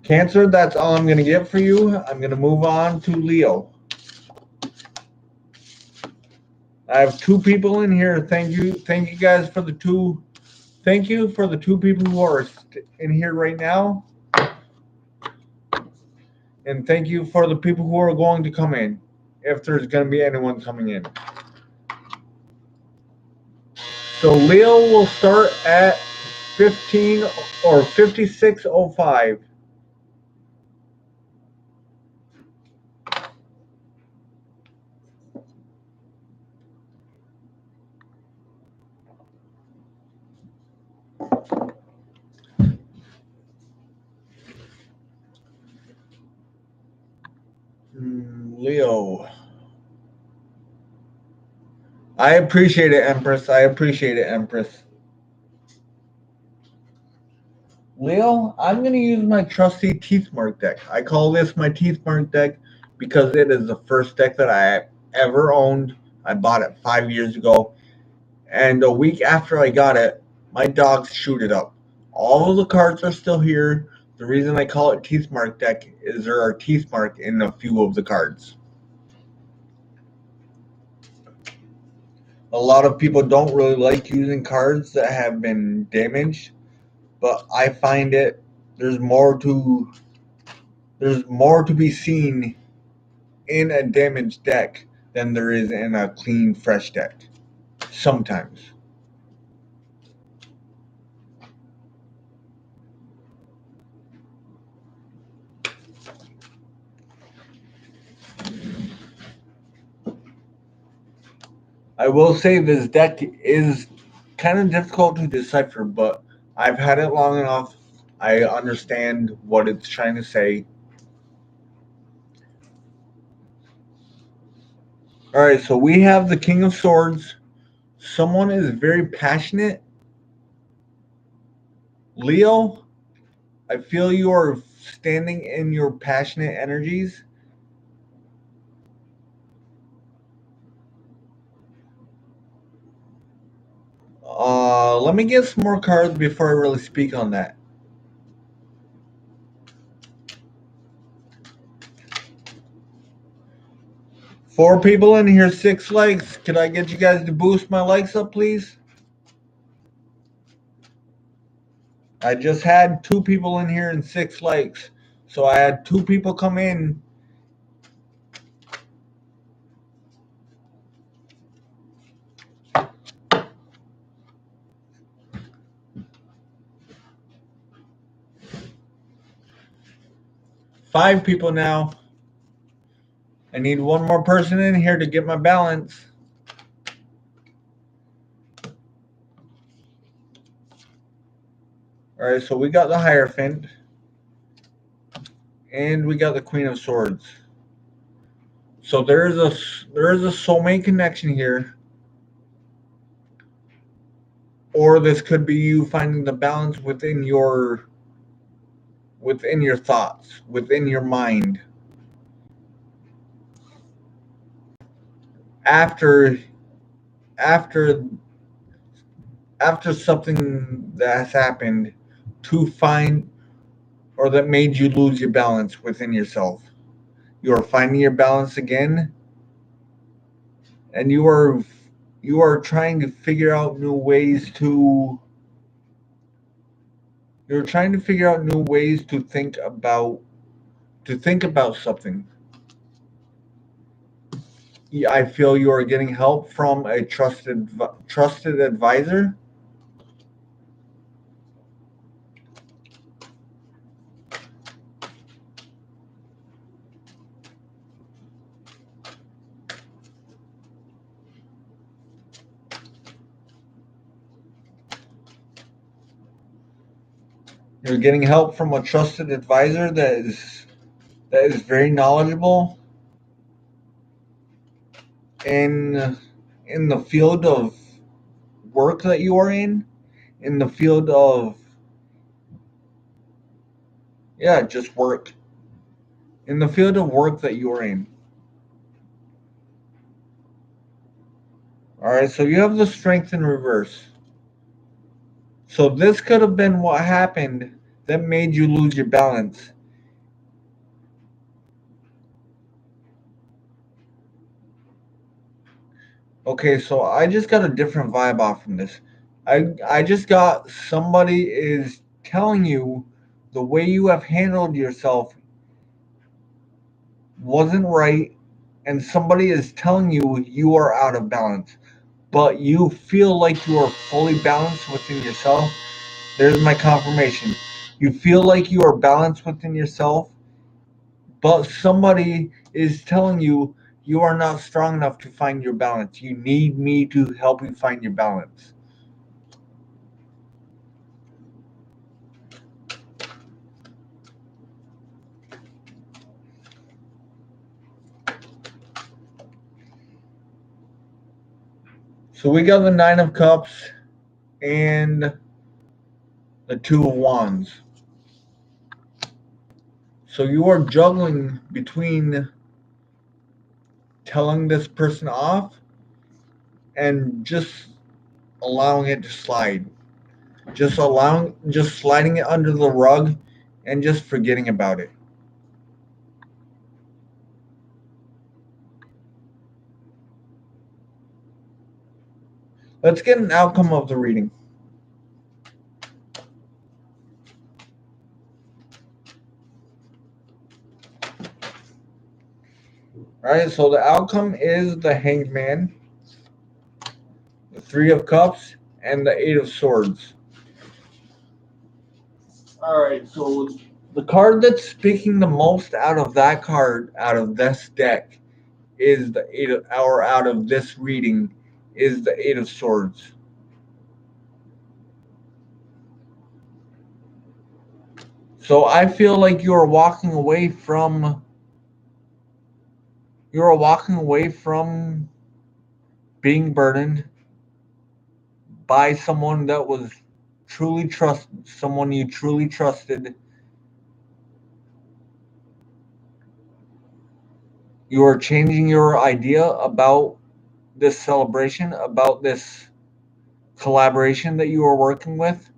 Cancer, that's all I'm going to get for you. I'm going to move on to Leo. I have 2 people in here. Thank you guys for the 2. Thank you for the 2 people who are in here right now. And thank you for the people who are going to come in, if there's going to be anyone coming in. So Leo will start at 15 or 56:05. Leo. I appreciate it, Empress. I appreciate it, Empress. Leo, I'm going to use my trusty teeth mark deck. I call this my teeth mark deck because it is the first deck that I ever owned. I bought it 5 years ago. And a week after I got it, my dogs chewed it up. All of the cards are still here. The reason I call it teeth mark deck is there are teeth marks in a few of the cards. A lot of people don't really like using cards that have been damaged, but I find there's more to be seen in a damaged deck than there is in a clean, fresh deck. Sometimes. I will say this deck is kind of difficult to decipher, but I've had it long enough. I understand what it's trying to say. Alright, so we have the King of Swords. Someone is very passionate. Leo, I feel you are standing in your passionate energies. Let me get some more cards before I really speak on that. Four people in here, 6 likes. Could I get you guys to boost my likes up, please? I just had 2 people in here and 6 likes. So I had 2 people come in. Five people now. I need one more person in here to get my balance. Alright, so we got the Hierophant. And we got the Queen of Swords. So there is a soulmate connection here. Or this could be you finding the balance within your thoughts, within your mind. After something that has happened to find or that made you lose your balance within yourself. You are finding your balance again, and you are trying to figure out new ways to think about something. I feel you are getting help from a trusted advisor. You're getting help from a trusted advisor that is very knowledgeable in the field of work that you are in the field of just work. In the field of work that you are in. Alright, so you have the Strength in reverse. So this could have been what happened that made you lose your balance. Okay, so I just got a different vibe off from this. I just got somebody is telling you the way you have handled yourself wasn't right, and somebody is telling you you are out of balance, but you feel like you are fully balanced within yourself. There's my confirmation. You feel like you are balanced within yourself, but somebody is telling you you are not strong enough to find your balance. You need me to help you find your balance. So we got the Nine of Cups and the Two of Wands. So you are juggling between telling this person off and just allowing it to slide. Just sliding it under the rug and just forgetting about it. Let's get an outcome of the reading. Alright, so the outcome is the Hangman, the Three of Cups, and the Eight of Swords. Alright, so the card that's speaking the most out of that card, out of this deck, is the out of this reading, is the Eight of Swords. So I feel like you are walking away from being burdened by someone that was someone you truly trusted. You are changing your idea about this celebration, about this collaboration that you are working with,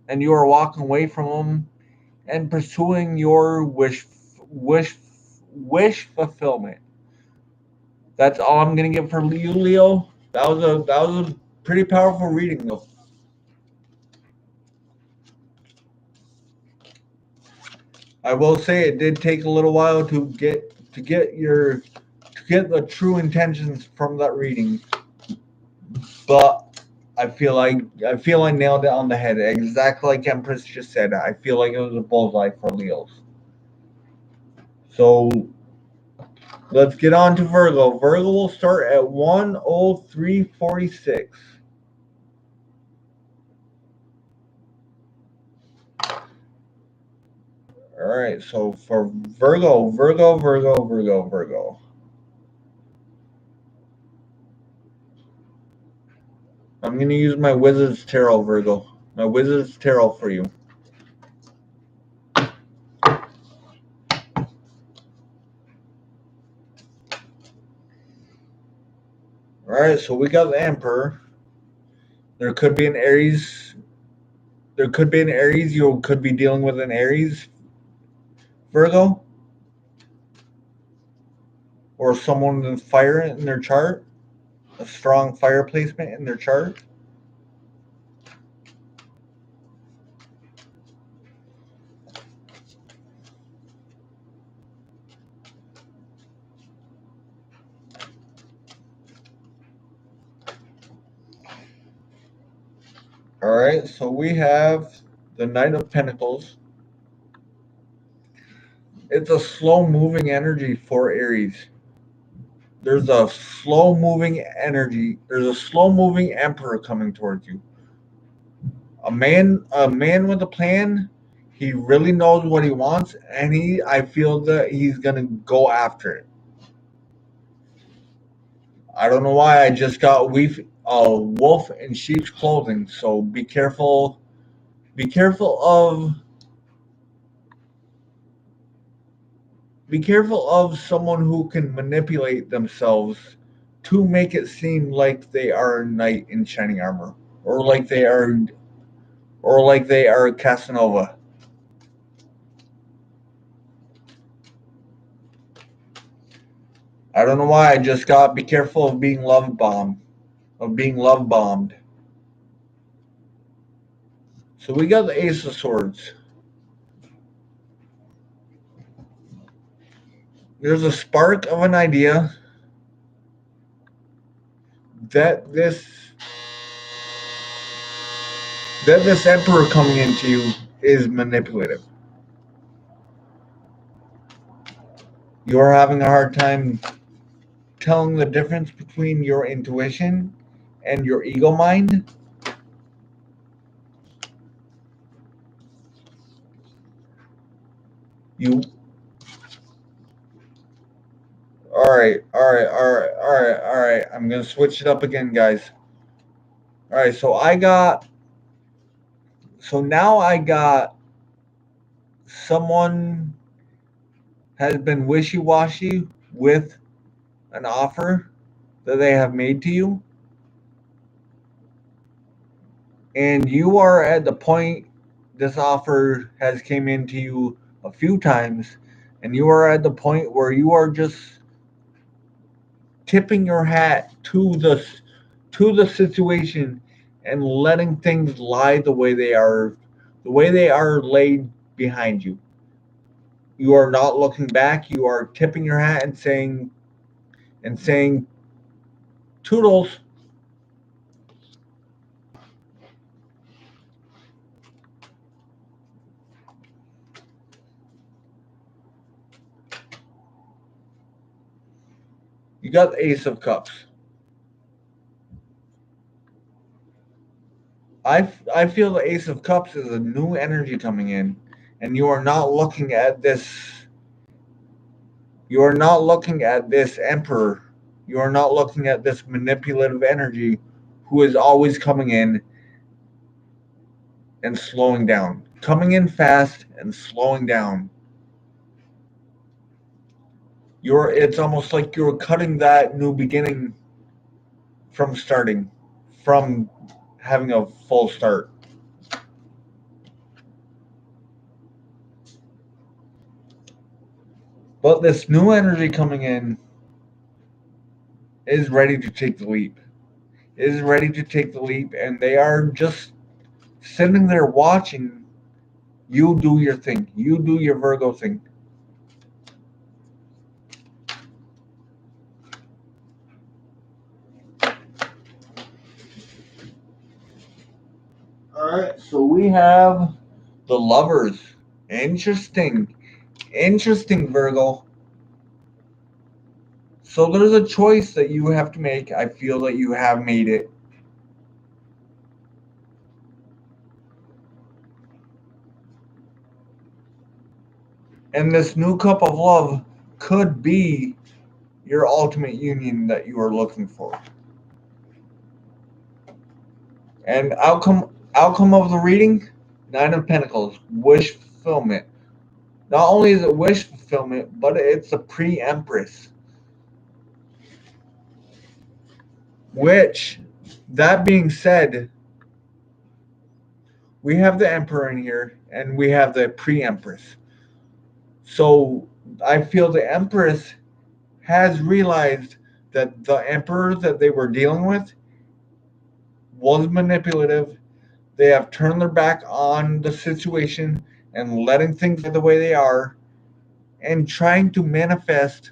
and you are walking away from them and pursuing your wish fulfillment. That's all I'm gonna give for you, Leo. That was a pretty powerful reading, though. I will say it did take a little while to get the true intentions from that reading, but I feel I nailed it on the head, exactly like Empress just said. I feel like it was a bullseye for Leos. So let's get on to Virgo. Virgo will start at 103.46. All right, so for Virgo. I'm going to use my Wizard's Tarot, Virgo. My Wizard's Tarot for you. All right, so we got the Emperor. There could be an Aries. There could be an Aries. You could be dealing with an Aries, Virgo, or someone with fire in their chart, a strong fire placement in their chart. All right, so we have the Knight of Pentacles. It's a slow moving energy for Aries. There's a slow moving energy. There's a slow moving emperor coming towards you. A man with a plan. He really knows what he wants, and I feel that he's gonna go after it. I don't know why I just got wolf in sheep's clothing. So be careful. Be careful of someone who can manipulate themselves to make it seem like they are a knight in shining armor, or like they are Casanova. I don't know why. I just got be careful of being love bombed. So we got the Ace of Swords. There's a spark of an idea that this emperor coming into you is manipulative. You're having a hard time telling the difference between your intuition and your ego mind. You all right. I'm gonna switch it up again, guys. All right, so now I got someone has been wishy-washy with an offer that they have made to you, and you are at the point this offer has came into you a few times, and you are at the point where you are just tipping your hat to the situation and letting things lie the way they are laid behind you. You are not looking back. You are tipping your hat and saying toodles. You got the Ace of Cups. I feel the Ace of Cups is a new energy coming in, and you are not looking at this. You are not looking at this Emperor. You are not looking at this manipulative energy, who is always coming in and slowing down, coming in fast and slowing down. It's almost like you're cutting that new beginning from having a full start. But this new energy coming in is ready to take the leap. Is ready to take the leap, and they are just sitting there watching you do your thing. You do your Virgo thing. All right, so we have the Lovers. Interesting. Interesting, Virgo. So there's a choice that you have to make. I feel that you have made it. And this new cup of love could be your ultimate union that you are looking for. And outcome of the reading, Nine of Pentacles, wish fulfillment. Not only is it wish fulfillment, but it's a pre-empress. Which, that being said, we have the Emperor in here, and we have the pre-empress. So I feel the Empress has realized that the Emperor that they were dealing with was manipulative. They have turned their back on the situation and letting things be the way they are, and trying to manifest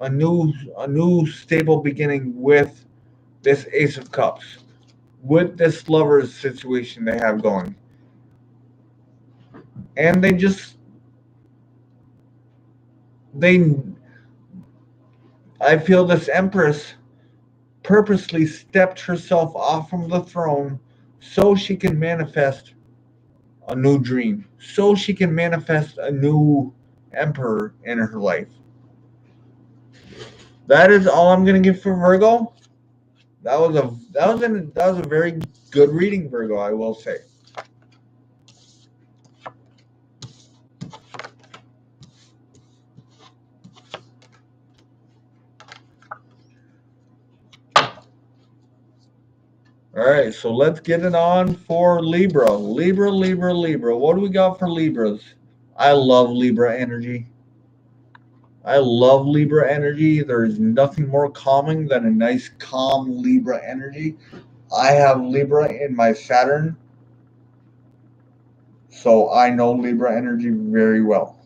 a new stable beginning with this Ace of Cups, with this lovers situation they have going. And I feel this Empress purposely stepped herself off from the throne so she can manifest a new dream, so she can manifest a new emperor in her life. That is all I'm going to give for Virgo. That was a very good reading, Virgo, I will say. All right, so let's get it on for Libra. Libra. What do we got for Libras? I love Libra energy. I love Libra energy. There's nothing more calming than a nice, calm Libra energy. I have Libra in my Saturn, so I know Libra energy very well.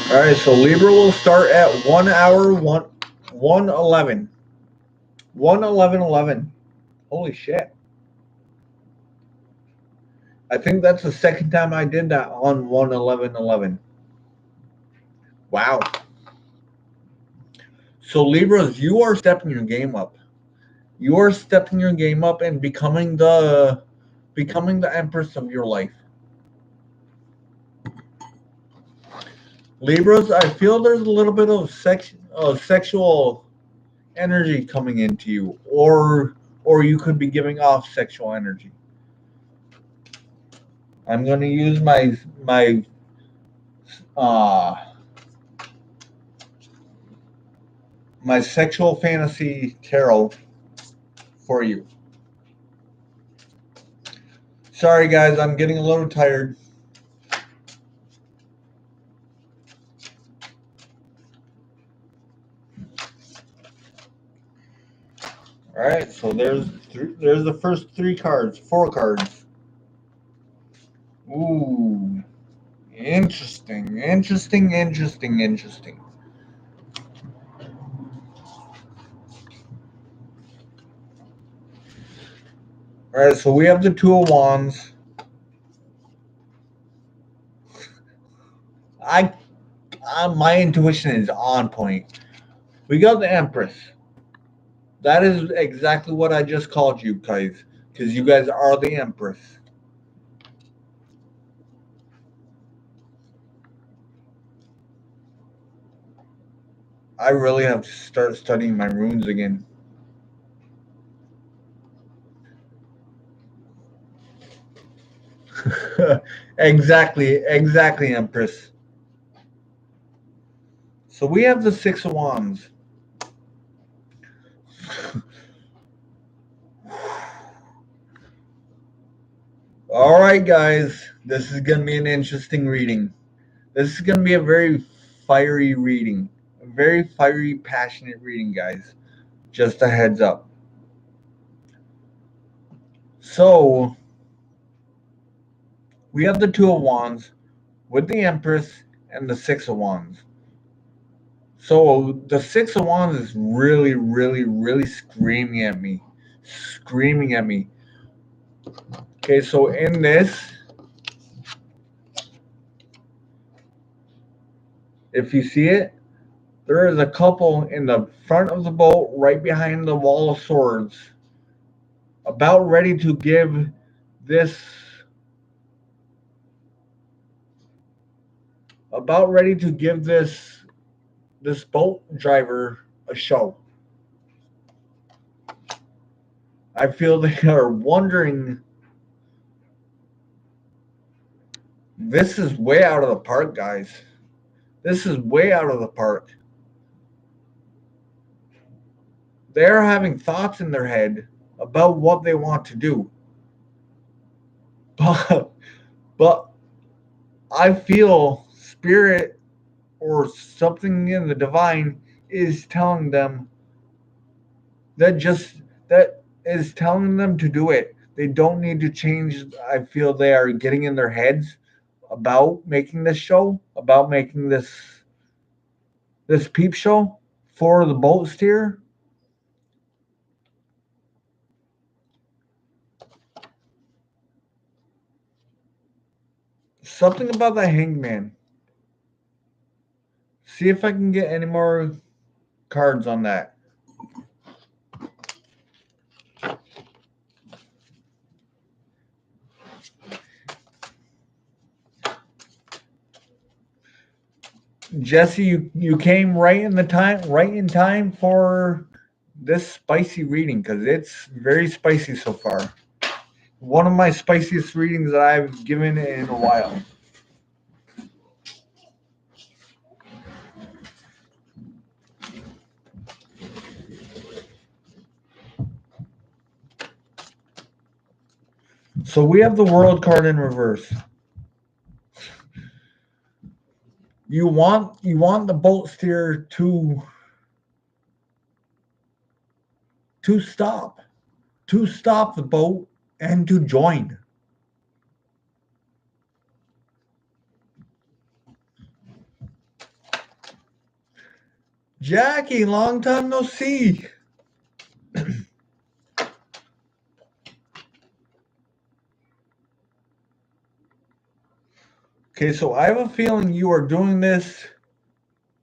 All right, so Libra will start at 1 hour 1:11. 1:11:11. Holy shit. I think that's the second time I did that on 1:11:11. Wow. So Libras, you are stepping your game up. You are stepping your game up and becoming the empress of your life. Libras, I feel there's a little bit of sexual energy coming into you, or you could be giving off sexual energy. I'm going to use my sexual fantasy tarot for you. Sorry guys, I'm getting a little tired. All right, so there's the first 4 cards. Ooh, interesting. All right, so we have the 2 of Wands. My intuition is on point. We got the Empress. That is exactly what I just called you guys, because you guys are the Empress. I really have to start studying my runes again. Exactly, Empress. So we have the 6 of Wands. All right, guys, this is going to be an interesting reading. This is going to be a very fiery reading. A very fiery, passionate reading, guys. Just a heads up. So, we have the 2 of Wands with the Empress and the 6 of Wands. So, the 6 of Wands is really, really, really screaming at me. Screaming at me. Okay, so in this, if you see it, there is a couple in the front of the boat right behind the wall of swords about ready to give this this boat driver a show. I feel they are wondering, this is way out of the park, guys. This is way out of the park. They're having thoughts in their head about what they want to do. But I feel spirit or something in the divine is telling them that is telling them to do it. They don't need to change. I feel they are getting in their heads about making this show, about making this peep show for the boat steer. Something about the Hangman. See if I can get any more cards on that. Jesse, you came right in time for this spicy reading, because it's very spicy so far. One of my spiciest readings that I've given in a while. So we have the World card in reverse. You want the boat steer to stop the boat and to join. Jackie, long time no see. Okay, so I have a feeling you are doing this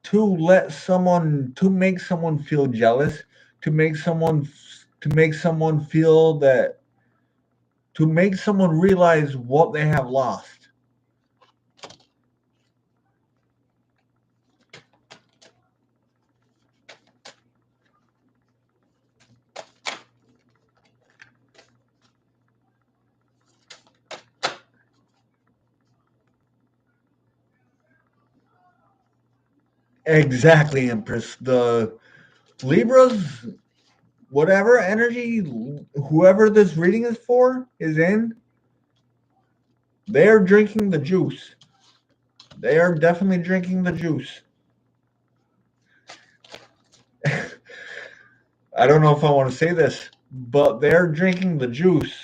to make someone feel jealous, to make someone feel that, to make someone realize what they have lost. Exactly, Empress. The Libras, whatever energy, whoever this reading is for, is in, they're drinking the juice. They are definitely drinking the juice. I don't know if I want to say this, but they're drinking the juice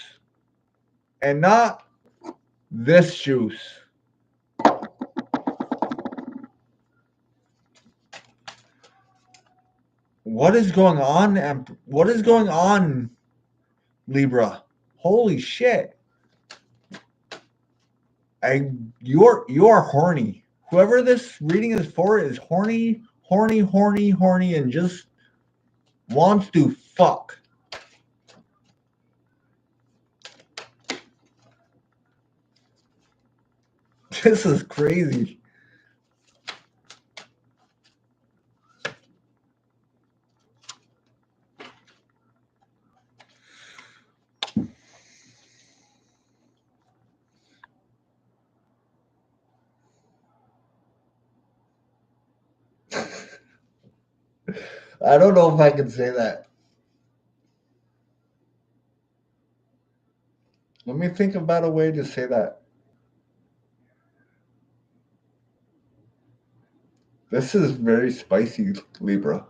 and not this juice. What is going on? What is going on, Libra? Holy shit! You're horny. Whoever this reading is for is horny, and just wants to fuck. This is crazy. I don't know if I can say that. Let me think about a way to say that. This is very spicy, Libra.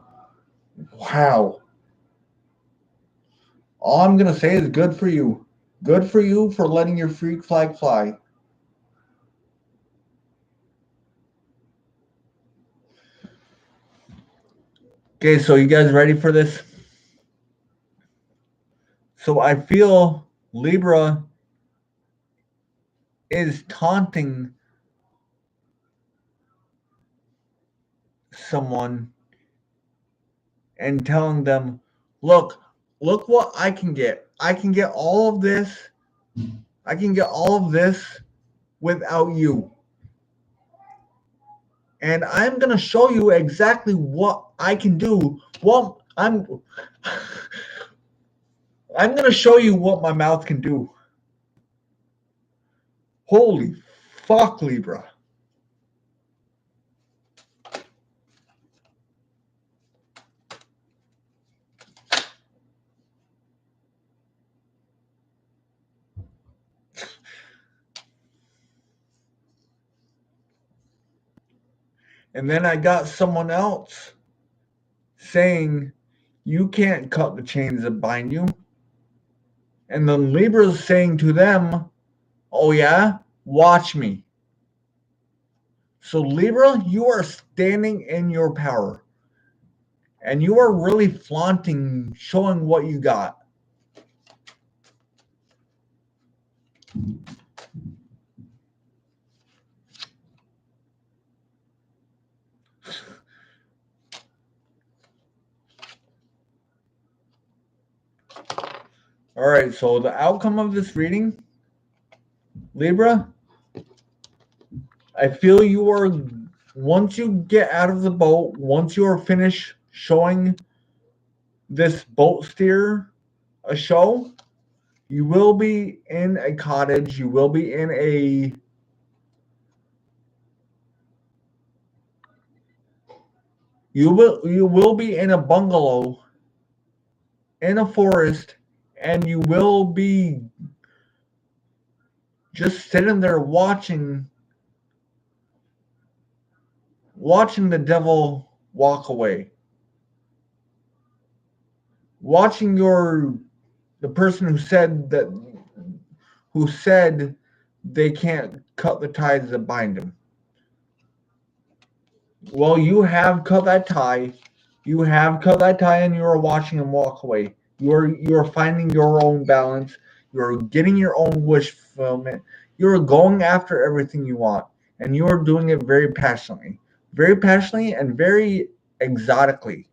Wow. All I'm going to say is good for you. Good for you for letting your freak flag fly. Okay, so you guys ready for this? So I feel Libra is taunting someone and telling them, look what I can get. I can get all of this. I can get all of this without you. And I'm going to show you exactly what I can do. Well, I'm going to show you what my mouth can do. Holy fuck, Libra. And then I got someone else saying, you can't cut the chains that bind you. And then Libra's saying to them, oh yeah, watch me. So Libra, you are standing in your power. And you are really flaunting, showing what you got. All right, so the outcome of this reading, Libra, I feel you are, once you get out of the boat, once you are finished showing this boat steer a show, you will be in a cottage, you will be in a you will be in a bungalow in a forest, and you will be just sitting there watching the devil walk away. Watching the person who said they can't cut the ties that bind them. Well, you have cut that tie. You have cut that tie, and you are watching him walk away. You are finding your own balance. You are getting your own wish fulfillment. You are going after everything you want, and you are doing it very passionately, and very exotically.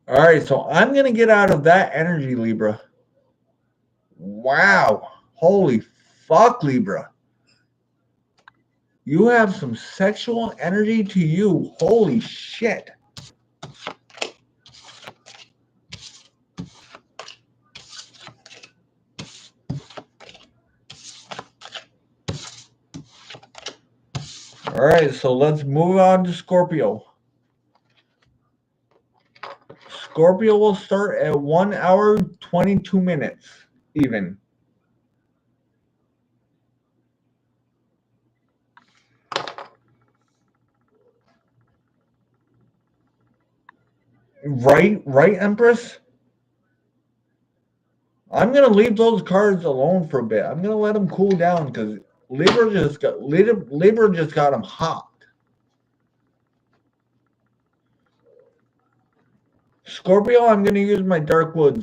All right, so I'm gonna get out of that energy, Libra. Wow, holy fuck, Libra. You have some sexual energy to you. Holy shit. All right, so let's move on to Scorpio. Scorpio will start at 1 hour, 22 minutes, even. Right, Empress? I'm going to leave those cards alone for a bit. I'm going to let them cool down because Libra just got them hot. Scorpio, I'm going to use my Dark Woods.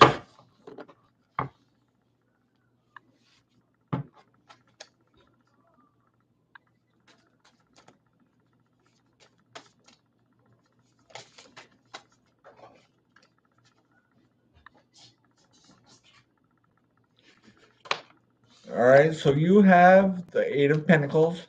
All right, so you have the Eight of Pentacles.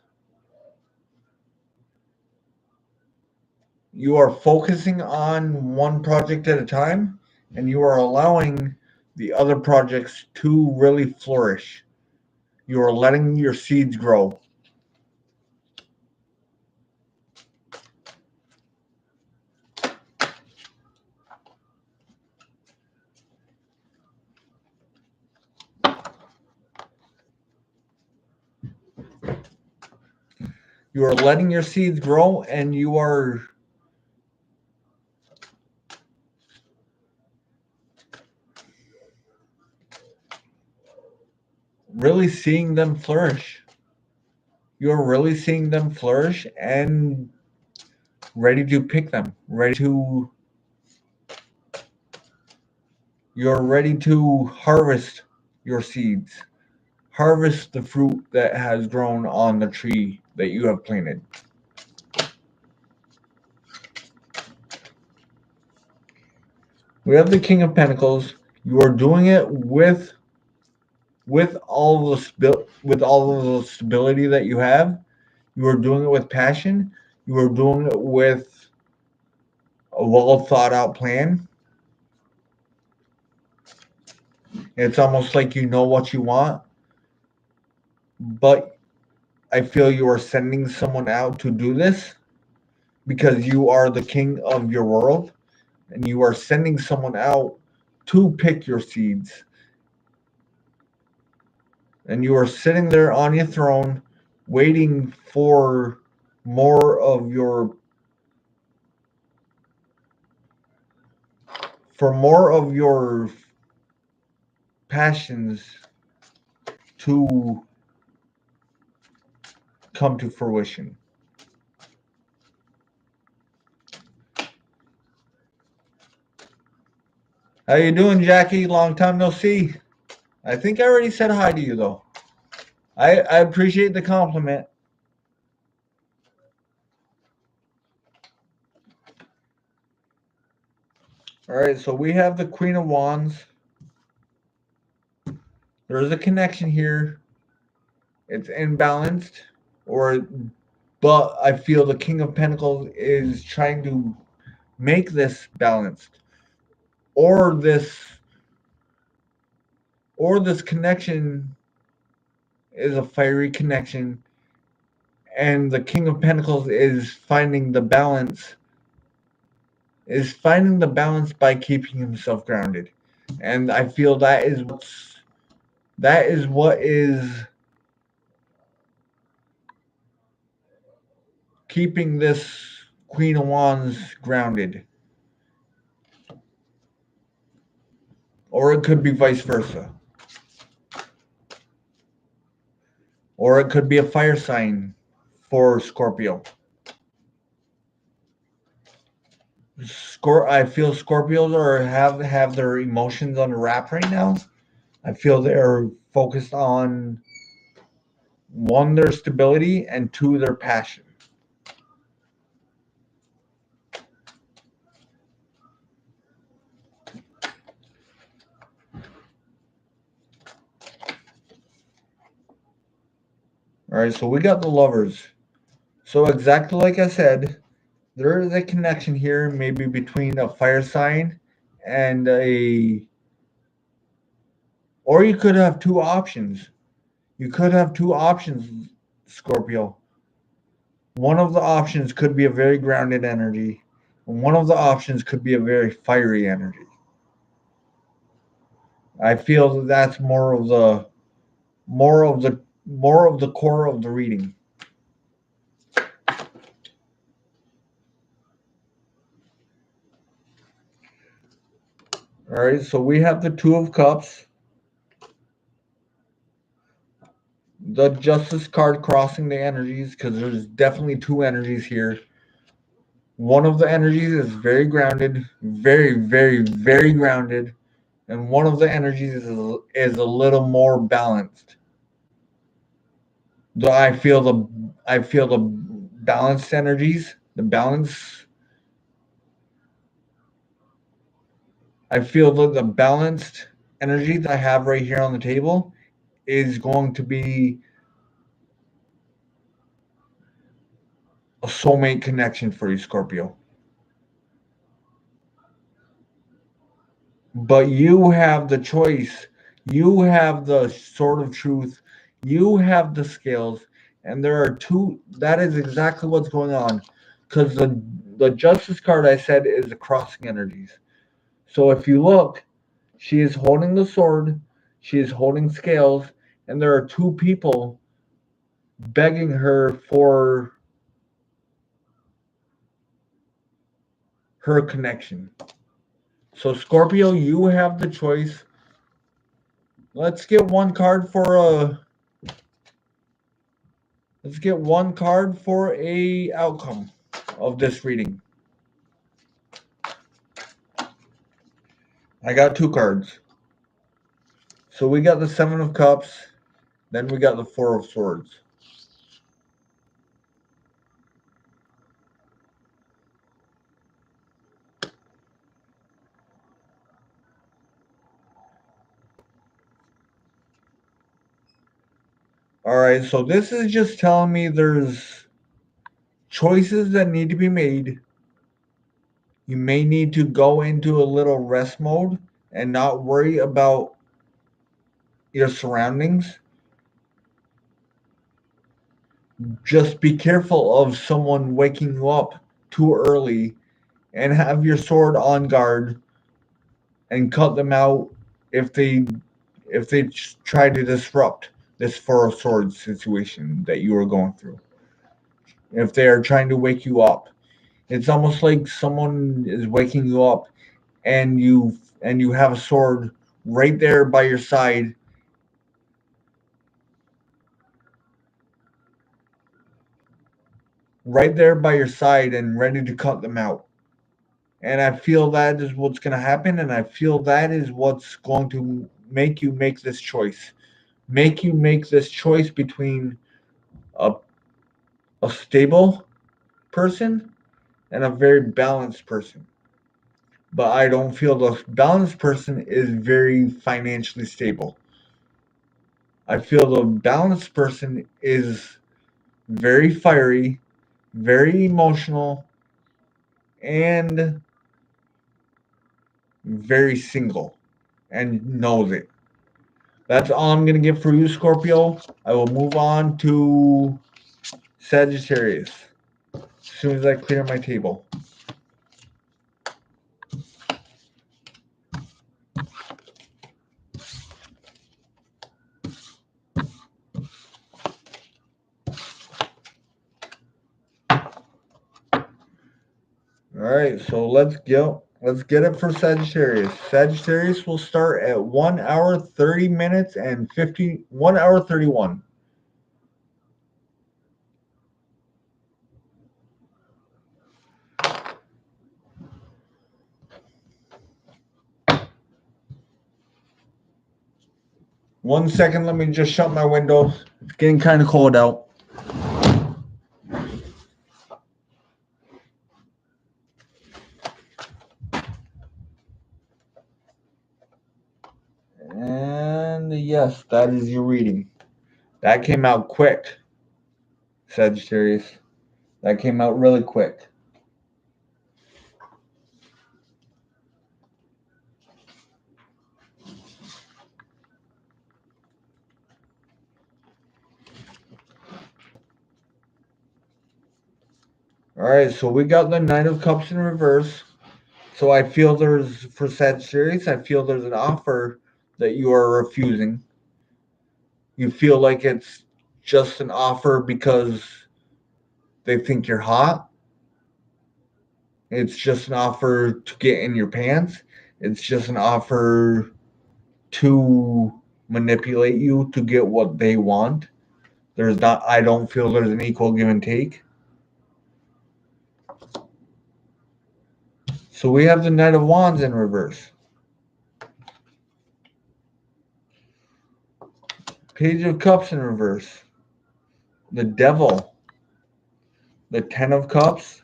You are focusing on one project at a time, and you are allowing the other projects to really flourish. You are letting your seeds grow. You are letting your seeds grow, and you are really seeing them flourish. You're really seeing them flourish and ready to pick them, you're ready to harvest your seeds, harvest the fruit that has grown on the tree that you have planted. We have the King of Pentacles. You are doing it with all of the stability that you have. You are doing it with passion. You are doing it with a well thought out plan. It's almost like you know what you want, but I feel you are sending someone out to do this because you are the king of your world, and you are sending someone out to pick your seeds. And you are sitting there on your throne waiting for more of your passions to come to fruition. How you doing, Jackie? Long time no see. I think I already said hi to you, though. I appreciate the compliment. All right, so we have the Queen of Wands. There's a connection here. It's imbalanced, but I feel the King of Pentacles is trying to make this balanced, or this connection is a fiery connection, and the King of Pentacles is finding the balance by keeping himself grounded. And I feel that is That is what is keeping this Queen of Wands grounded. Or it could be vice versa. Or it could be a fire sign for Scorpio. I feel Scorpios have their emotions under wrap right now. I feel they're focused on one, their stability, and two, their passion. All right, so we got the Lovers. So exactly like I said, there is a connection here, maybe between a fire sign and or you could have two options. You could have two options, Scorpio. One of the options could be a very grounded energy, and one of the options could be a very fiery energy. I feel that that's more of the core of the reading. All right, so we have the Two of Cups, the Justice card crossing the energies because there's definitely two energies here. One of the energies is very grounded, very, very, very grounded, and one of the energies is a little more balanced. Though I feel the balanced energies, the balance. I feel that the balanced energy that I have right here on the table is going to be a soulmate connection for you, Scorpio. But you have the choice. You have the sword of truth. You have the scales. And there are two. That is exactly what's going on. Because the justice card I said is the crossing energies. So if you look, she is holding the sword. She is holding scales. And there are two people begging her for her connection. So Scorpio, you have the choice. Let's get one card for a Let's get one card for a outcome of this reading. I got two cards. So we got the Seven of Cups, then we got the Four of Swords. All right, so this is just telling me there's choices that need to be made. You may need to go into a little rest mode and not worry about your surroundings. Just be careful of someone waking you up too early and have your sword on guard and cut them out if they try to disrupt this Four of Swords situation that you are going through. If they are trying to wake you up, it's almost like someone is waking you up and you have a sword right there by your side, and ready to cut them out. And I feel that is what's going to happen, and I feel that is what's going to make you make this choice. Make you make this choice between a, a stable person and a very balanced person. But I don't feel the balanced person is very financially stable. I feel the balanced person is very fiery, very emotional, and very single and knows it. That's all I'm going to get for you, Scorpio. I will move on to Sagittarius as soon as I clear my table. right, so let's go. Let's get it for Sagittarius. Sagittarius will start at 1 hour 30 minutes and 1 hour 31. One second, let me just shut my windows. It's getting kind of cold out. And yes, that is your reading. That came out quick, Sagittarius. That came out really quick. All right, so we got the Knight of Cups in reverse. So I feel for Sagittarius, I feel there's an offer that you are refusing. You feel like it's just an offer because they think you're hot. It's just an offer to get in your pants. It's just an offer to manipulate you to get what they want. I don't feel there's an equal give and take. So we have the Knight of Wands in reverse. Page of Cups in reverse. The Devil. The Ten of Cups.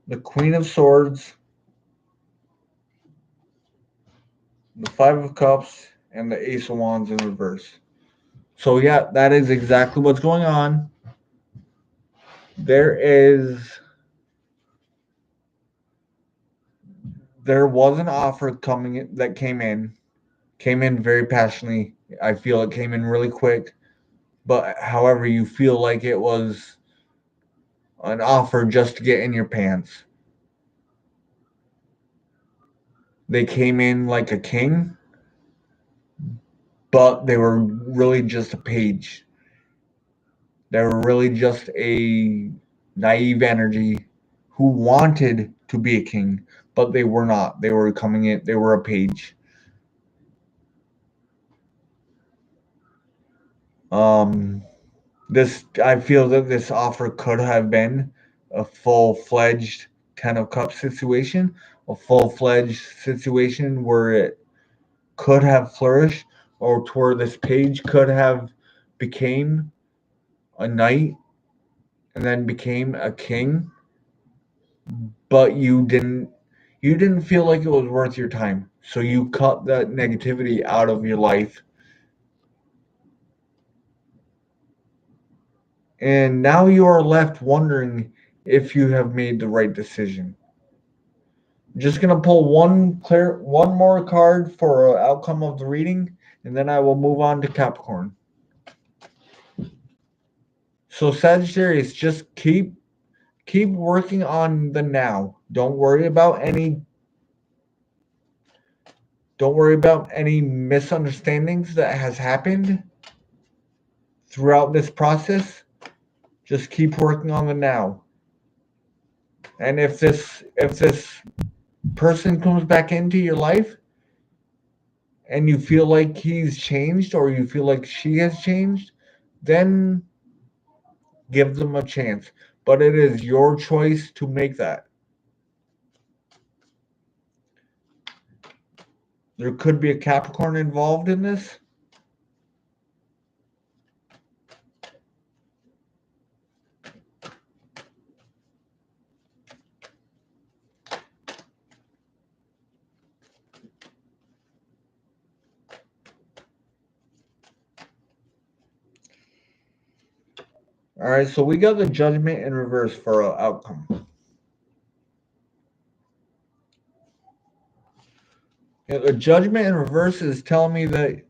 The Queen of Swords. The Five of Cups. And the Ace of Wands in reverse. So yeah, that is exactly what's going on. There was an offer that came in very passionately. I feel it came in really quick, but however, you feel like it was an offer just to get in your pants. They came in like a king, but they were really just a page. They were really just a naive energy who wanted to be a king, but they were not. They were coming in, they were a page. I feel that this offer could have been a full-fledged Ten of Cups situation, a full-fledged situation where it could have flourished, or to where this page could have became a knight and then became a king, but you didn't feel like it was worth your time, so you cut that negativity out of your life. And now you are left wondering if you have made the right decision. I'm just gonna pull one more card for outcome of the reading, and then I will move on to Capricorn. So Sagittarius, just keep working on the now. Don't worry about any misunderstandings that has happened throughout this process. Just keep working on the now. And if this person comes back into your life and you feel like he's changed or you feel like she has changed, then give them a chance. But it is your choice to make that. There could be a Capricorn involved in this. All right, so we got the Judgment in reverse for our outcome. Yeah, the Judgment in reverse is telling me that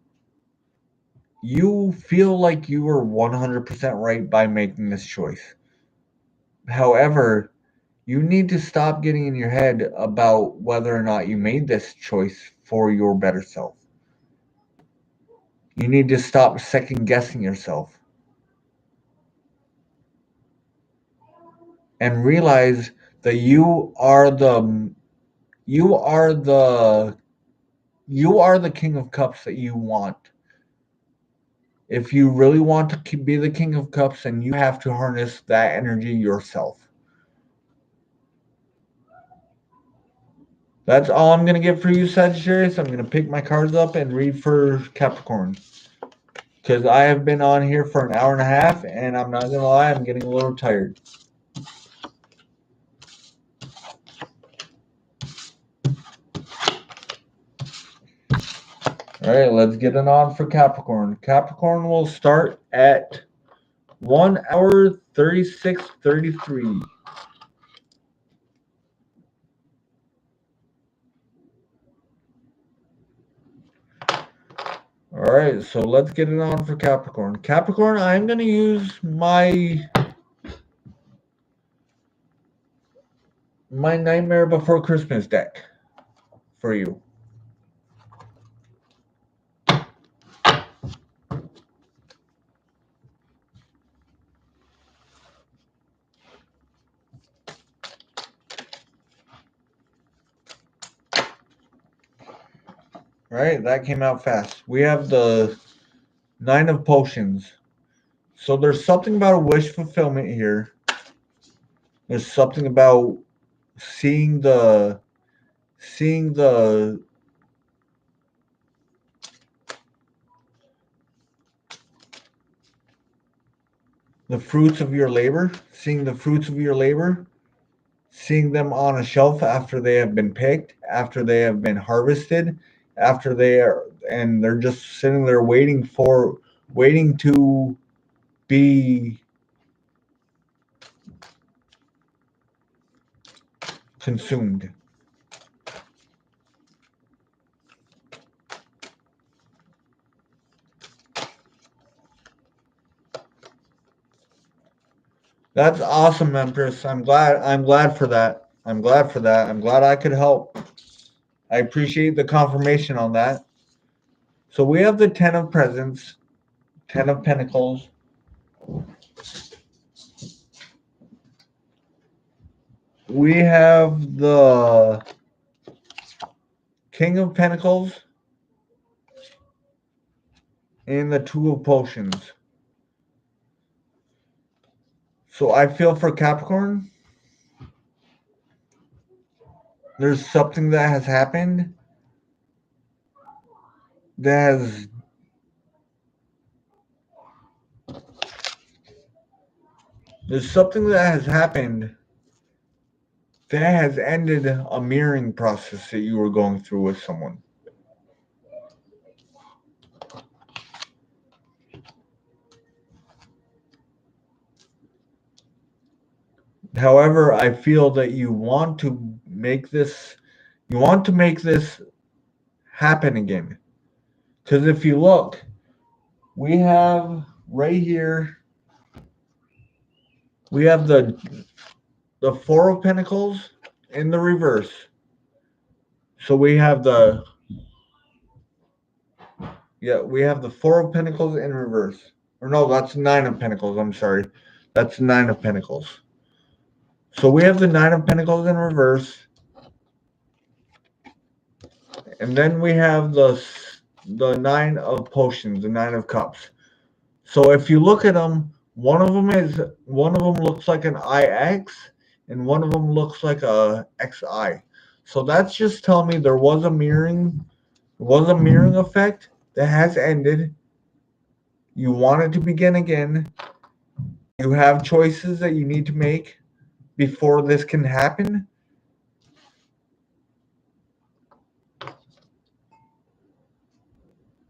you feel like you were 100% right by making this choice. However, you need to stop getting in your head about whether or not you made this choice for your better self. You need to stop second guessing yourself and realize that you are the King of Cups that you want. If you really want to be the King of Cups, then you have to harness that energy yourself. That's all I'm going to get for you, Sagittarius. I'm going to pick my cards up and read for Capricorn. Because I have been on here for an hour and a half, and I'm not going to lie, I'm getting a little tired. All right, let's get it on for Capricorn. Capricorn will start at 1 hour 36:33. All right, so let's get it on for Capricorn. Capricorn, I'm going to use my Nightmare Before Christmas deck for you. Right, that came out fast. We have the 9 of Potions. So there's something about a wish fulfillment here. There's something about seeing the fruits of your labor, seeing them on a shelf after they have been picked, after they have been harvested, and they're just sitting there waiting to be consumed. That's awesome, Empress. I'm glad for that. I'm glad I could help. I appreciate the confirmation on that. So we have the 10 of Presents, 10 of Pentacles. We have the King of Pentacles and the 2 of Potions. So I feel for Capricorn, there's something that has happened there's something that has happened that has ended a mirroring process that you were going through with someone. However, I feel that you want to make this happen again. Because if you look, we have right here, we have the 4 of Pentacles in the reverse. So we have the 4 of Pentacles in reverse. Or no, that's 9 of Pentacles. I'm sorry. That's 9 of Pentacles. So we have the 9 of Pentacles in reverse. And then we have the 9 of Potions, the 9 of Cups. So if you look at them, one of them looks like an IX and one of them looks like a XI. So that's just telling me there was a mirroring effect that has ended. You want it to begin again. You have choices that you need to make before this can happen.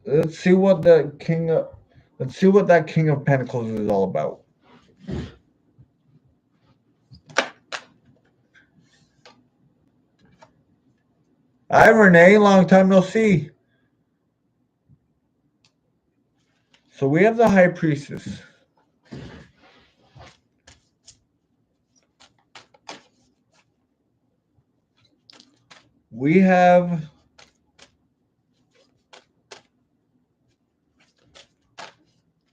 Let's see what that King of Pentacles is all about. Hi, Renee. Long time no see. So we have the High Priestess. We have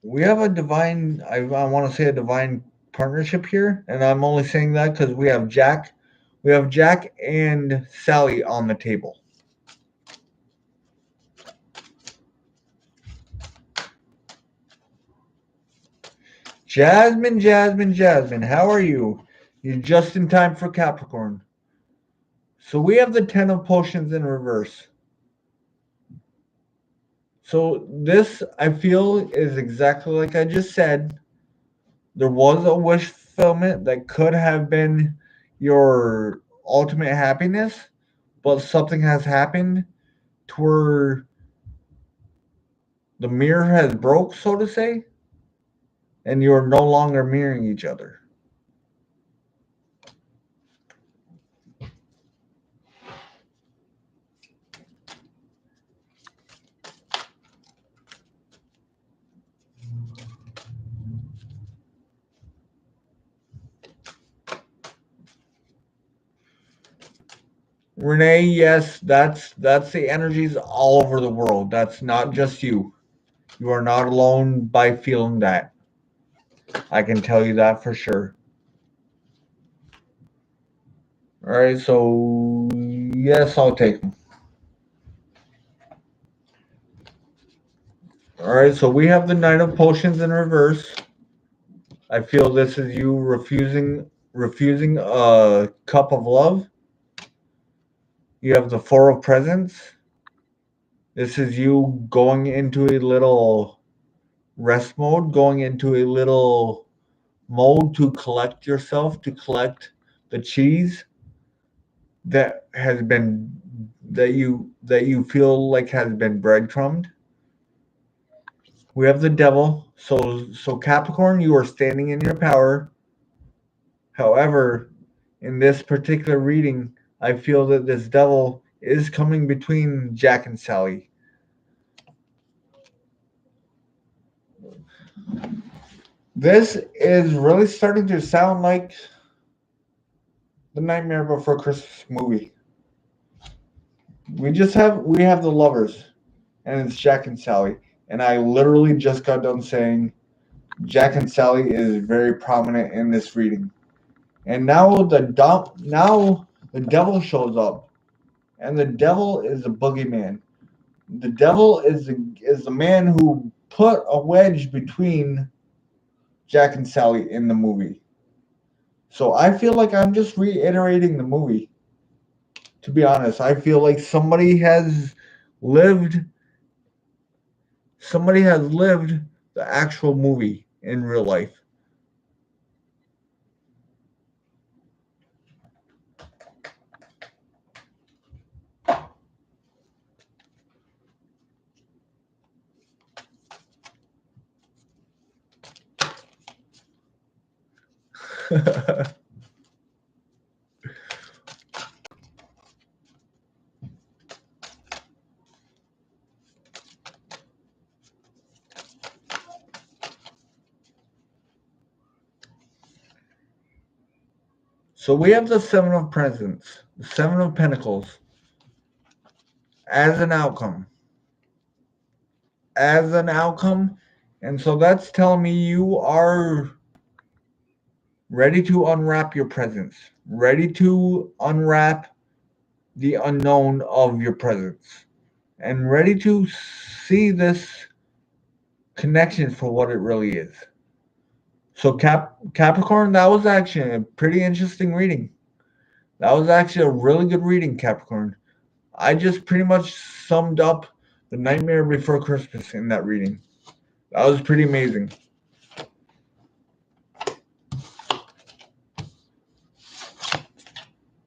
a divine, I want to say a divine partnership here. And I'm only saying that because we have Jack We have Jack and Sally on the table. Jasmine, Jasmine, Jasmine, how are you? You're just in time for Capricorn. So we have the Ten of Potions in reverse. So this, I feel, is exactly like I just said. There was a wish fulfillment that could have been your ultimate happiness, but something has happened to where the mirror has broke, so to say, and you're no longer mirroring each other. Renee, yes, that's the energies all over the world. That's not just you. You are not alone by feeling that. I can tell you that for sure. All right, so yes, I'll take them. All right, so we have the Knight of Potions in reverse. I feel this is you refusing a cup of love. You have the Four of Presents. This is you going into a little rest mode, going into a little mode to collect yourself, to collect the cheese that has been that you feel like has been breadcrumbed. We have the devil. So Capricorn, you are standing in your power. However, in this particular reading, I feel that this devil is coming between Jack and Sally. This is really starting to sound like the Nightmare Before Christmas movie. We have the lovers, and it's Jack and Sally. And I literally just got done saying Jack and Sally is very prominent in this reading. And now the devil shows up, and the devil is a boogeyman. The devil is the man who put a wedge between Jack and Sally in the movie. So I feel like I'm just reiterating the movie. To be honest, I feel like lived somebody has lived the actual movie in real life. So we have the Seven of Presents, the Seven of Pentacles, as an outcome. As an outcome. And so that's telling me you are ready to unwrap your presents, ready to unwrap the unknown of your presence, and ready to see this connection for what it really is. So Capricorn, that was actually a pretty interesting reading. That was actually a really good reading, Capricorn. I just pretty much summed up the Nightmare Before Christmas in that reading. That was pretty amazing.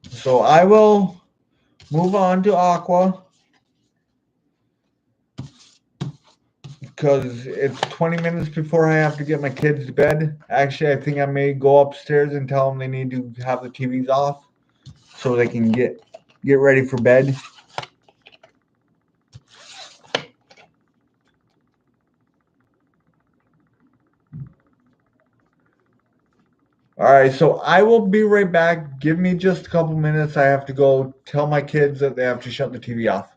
So I will move on to Aqua because it's 20 minutes before I have to get my kids to bed. Actually, I think I may go upstairs and tell them they need to have the TVs off so they can get ready for bed. All right, so I will be right back. Give me just a couple minutes. I have to go tell my kids that they have to shut the TV off.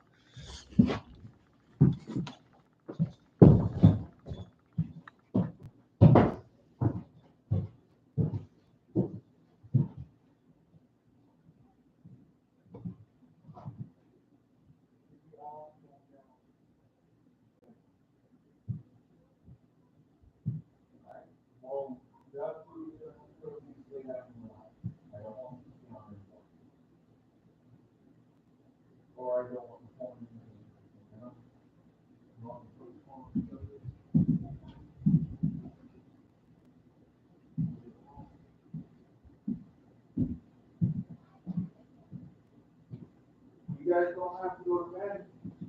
guys don't have to go to bed.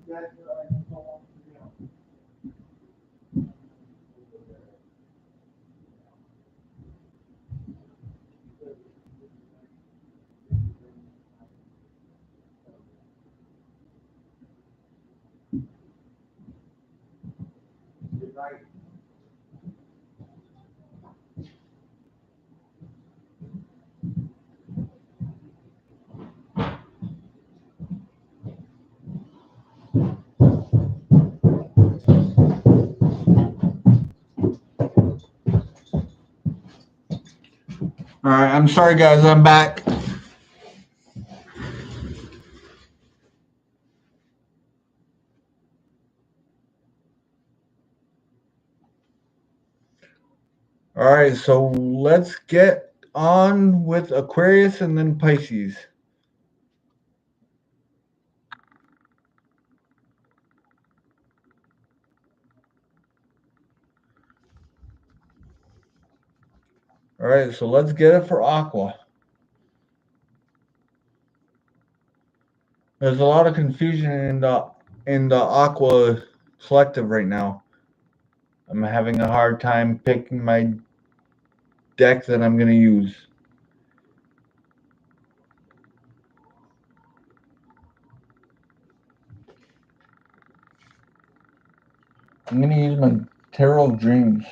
You guys don't want to, Good night. All right, I'm sorry, guys. I'm back. All right, so let's get on with Aquarius and then Pisces. All right, so let's get it for Aqua. There's a lot of confusion in the Aqua collective right now. I'm having a hard time picking my deck that I'm going to use. I'm going to use my Tarot of Dreams.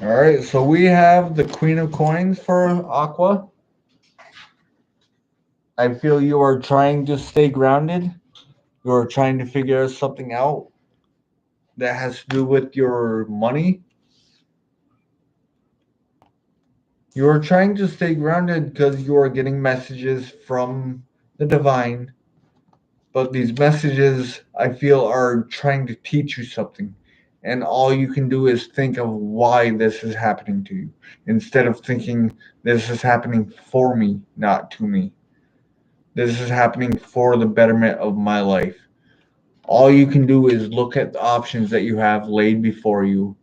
All right, so we have the Queen of Coins for Aqua. I feel you are trying to stay grounded. You are trying to figure something out that has to do with your money. You are trying to stay grounded because you are getting messages from the divine. But these messages, I feel, are trying to teach you something. And all you can do is think of why this is happening to you instead of thinking this is happening for me, not to me. This is happening for the betterment of my life. All you can do is look at the options that you have laid before you.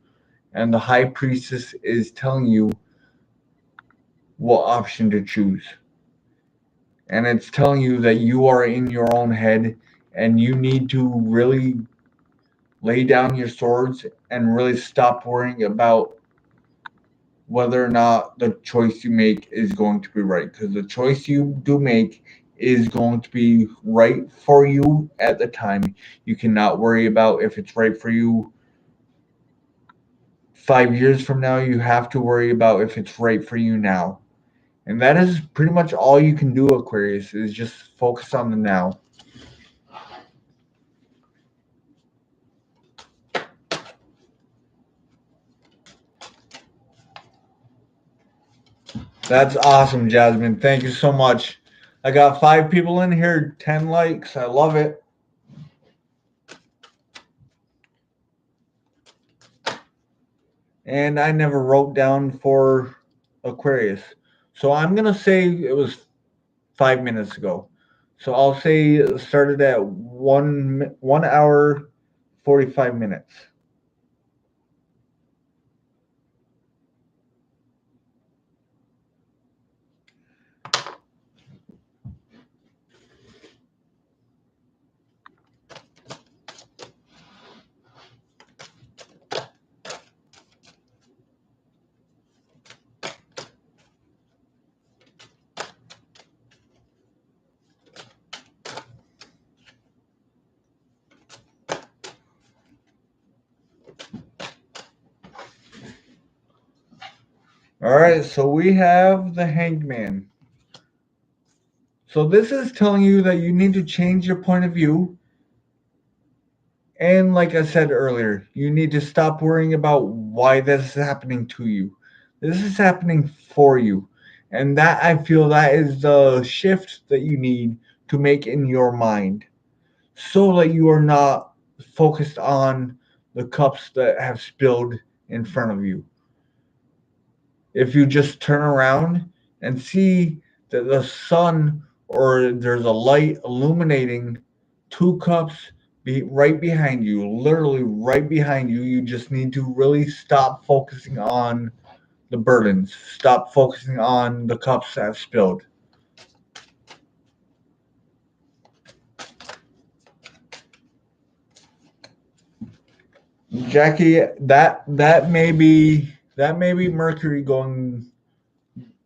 And the High Priestess is telling you what option to choose. And it's telling you that you are in your own head and you need to really lay down your swords and really stop worrying about whether or not the choice you make is going to be right. Because the choice you do make is going to be right for you at the time. You cannot worry about if it's right for you 5 years from now. You have to worry about if it's right for you now. And that is pretty much all you can do, Aquarius, is just focus on the now. That's awesome, Jasmine. Thank you so much. I got 5 people in here, 10 likes. I love it. And I never wrote down for Aquarius. So I'm going to say it was 5 minutes ago. So I'll say it started at 1 hour, 45 minutes. All right, so we have the Hangman. So this is telling you that you need to change your point of view. And like I said earlier, you need to stop worrying about why this is happening to you. This is happening for you. And that, I feel, that is the shift that you need to make in your mind, so that you are not focused on the cups that have spilled in front of you. If you just turn around and see that the sun, or there's a light illuminating two cups right behind you, literally right behind you, you just need to really stop focusing on the burdens, stop focusing on the cups that have spilled. Jackie, that may be Mercury going.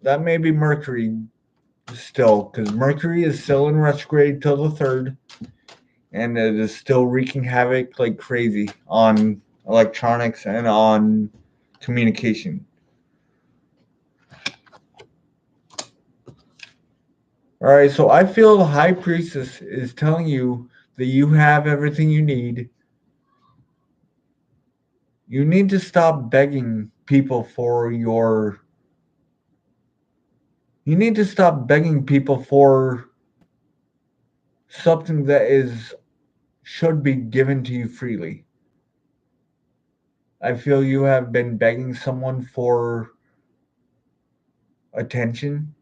That may be Mercury still, because Mercury is still in retrograde till the 3rd, and it is still wreaking havoc like crazy on electronics and on communication. All right, so I feel the High Priestess is telling you that you have everything you need. You need to stop begging people for your. You need to stop begging people for something that should be given to you freely. I feel you have been begging someone for attention,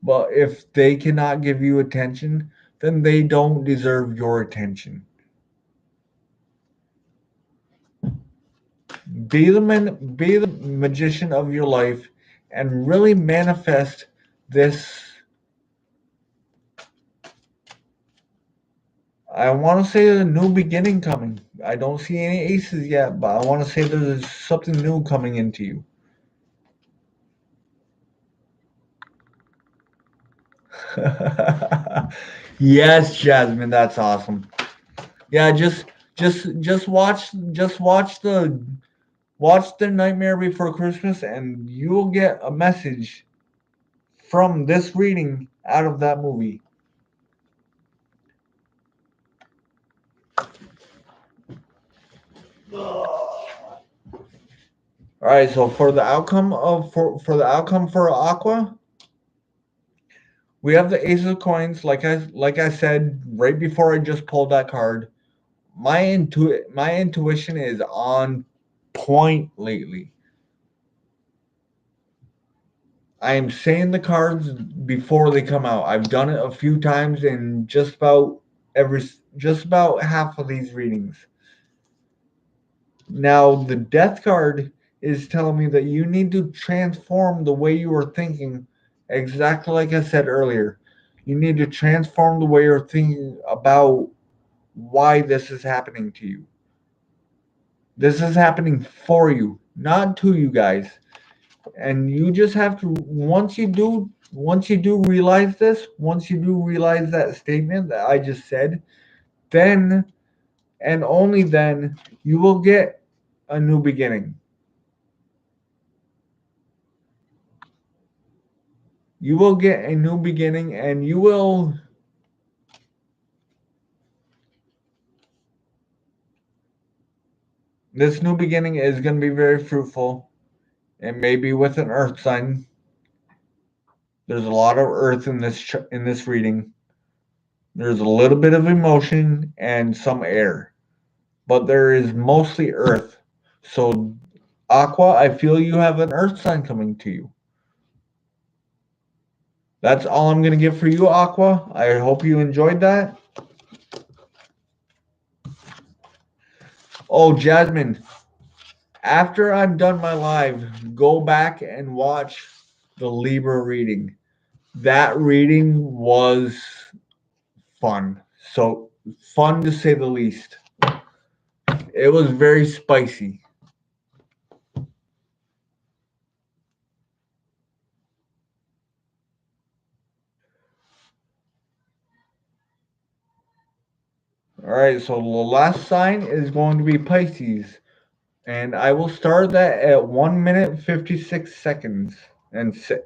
but if they cannot give you attention, then they don't deserve your attention. Be the magician of your life and really manifest this. I want to say there's a new beginning coming. I don't see any aces yet, but I want to say there's something new coming into you. Yes, Jasmine, that's awesome. Yeah, watch the Nightmare Before Christmas, and you'll get a message from this reading out of that movie. All right, so for the outcome for Aqua, we have the Ace of Coins. Like I said right before I just pulled that card, my intuition is on point lately. I am saying the cards before they come out. I've done it a few times in just about half of these readings. Now, the Death card is telling me that you need to transform the way you are thinking, exactly like I said earlier. You need to transform the way you're thinking about why this is happening to you. This is happening for you, not to you guys. And you just have to, once you do realize this, once you do realize that statement that I just said, then and only then you will get a new beginning. You will get a new beginning, and this new beginning is going to be very fruitful. It may be with an earth sign. There's a lot of earth in this reading. There's a little bit of emotion and some air, but there is mostly earth. So, Aqua, I feel you have an earth sign coming to you. That's all I'm going to give for you, Aqua. I hope you enjoyed that. Oh, Jasmine, after I'm done my live, go back and watch the Libra reading. That reading was fun. So fun to say the least. It was very spicy. All right, so the last sign is going to be Pisces. And I will start that at 1 minute 56 seconds and 6.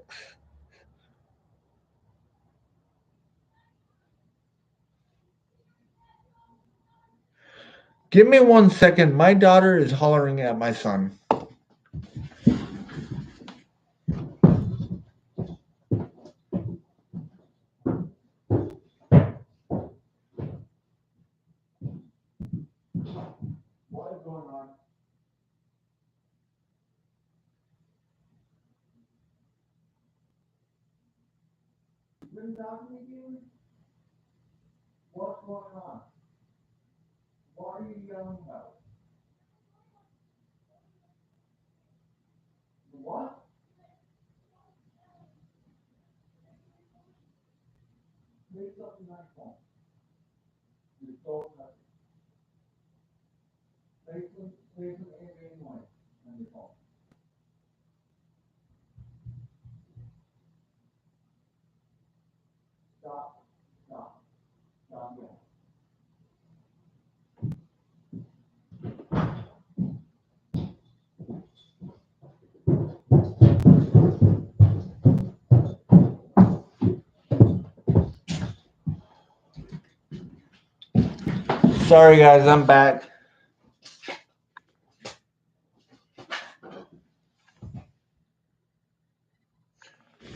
Give me 1 second. My daughter is hollering at my son. going on? Been talking to you? What's going on? What are you yelling about? What? Make something nice phone. You're so nothing. Make some ambient noise on your phone. Stop. Stop. Stop yelling. Sorry guys, I'm back.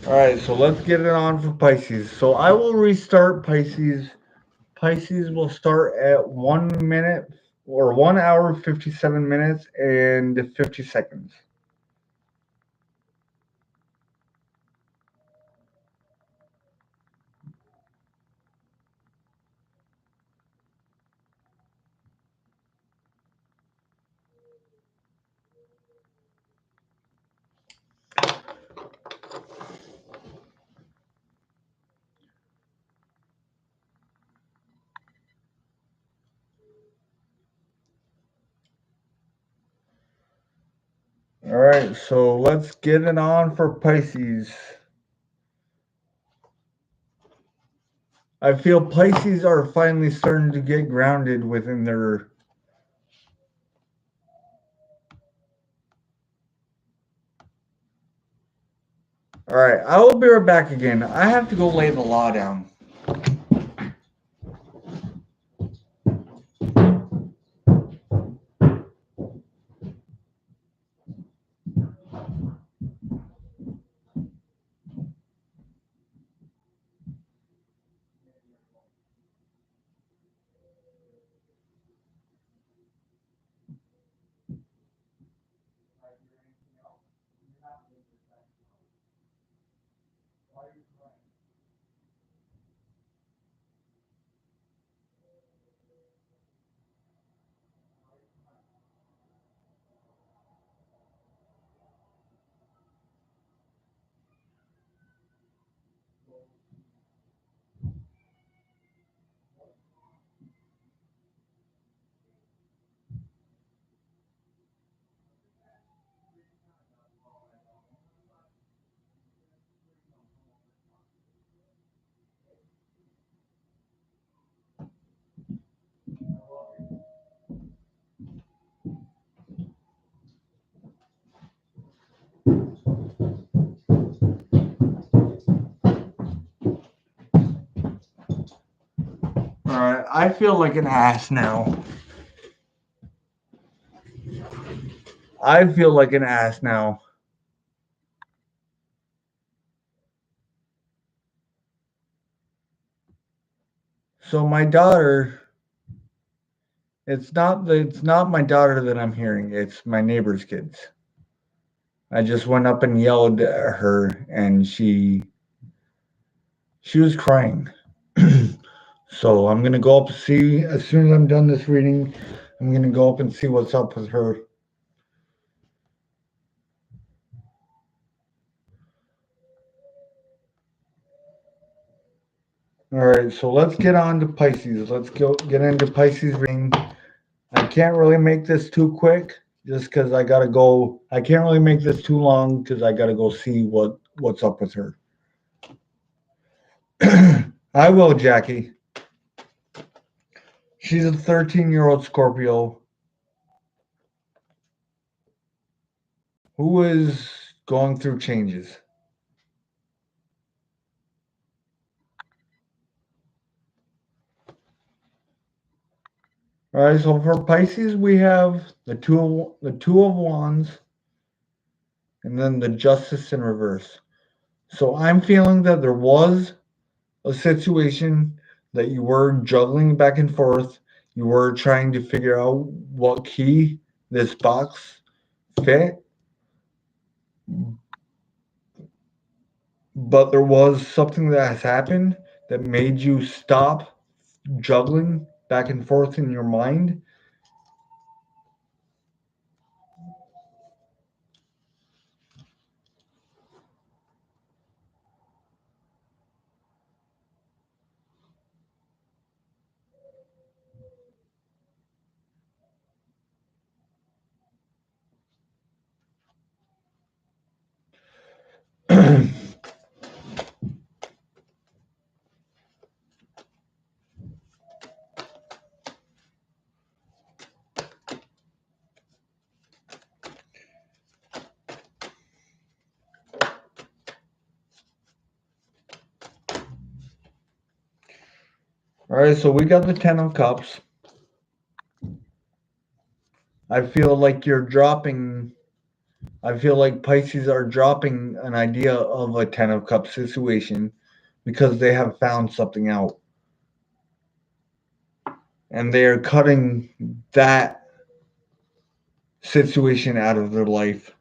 Alright, so let's get it on for Pisces. So I will restart Pisces. Pisces will start at 1 minute or 1 hour, 57 minutes and 50 seconds. All right, so let's get it on for Pisces. I feel Pisces are finally starting to get grounded within their... All right, I will be right back again. I have to go lay the law down. All right, I feel like an ass now. I feel like an ass now. So my daughter, it's not my daughter that I'm hearing. It's my neighbor's kids. I just went up and yelled at her, and she was crying. So I'm gonna go up and see as soon as I'm done this reading. I'm gonna go up and see what's up with her. All right, so let's get on to Pisces. Let's get into Pisces reading. I can't really make this too quick, just because I gotta go. I can't really make this too long because I gotta go see what's up with her. I will, Jackie. She's a 13-year-old Scorpio who is going through changes. All right, so for Pisces, we have the two of Wands, and then the Justice in reverse. So I'm feeling that there was a situation that you were juggling back and forth. You were trying to figure out what key this box fit, but there was something that has happened that made you stop juggling back and forth in your mind. All right, so we got the Ten of Cups. I feel like Pisces are dropping an idea of a Ten of Cups situation because they have found something out. And they are cutting that situation out of their life.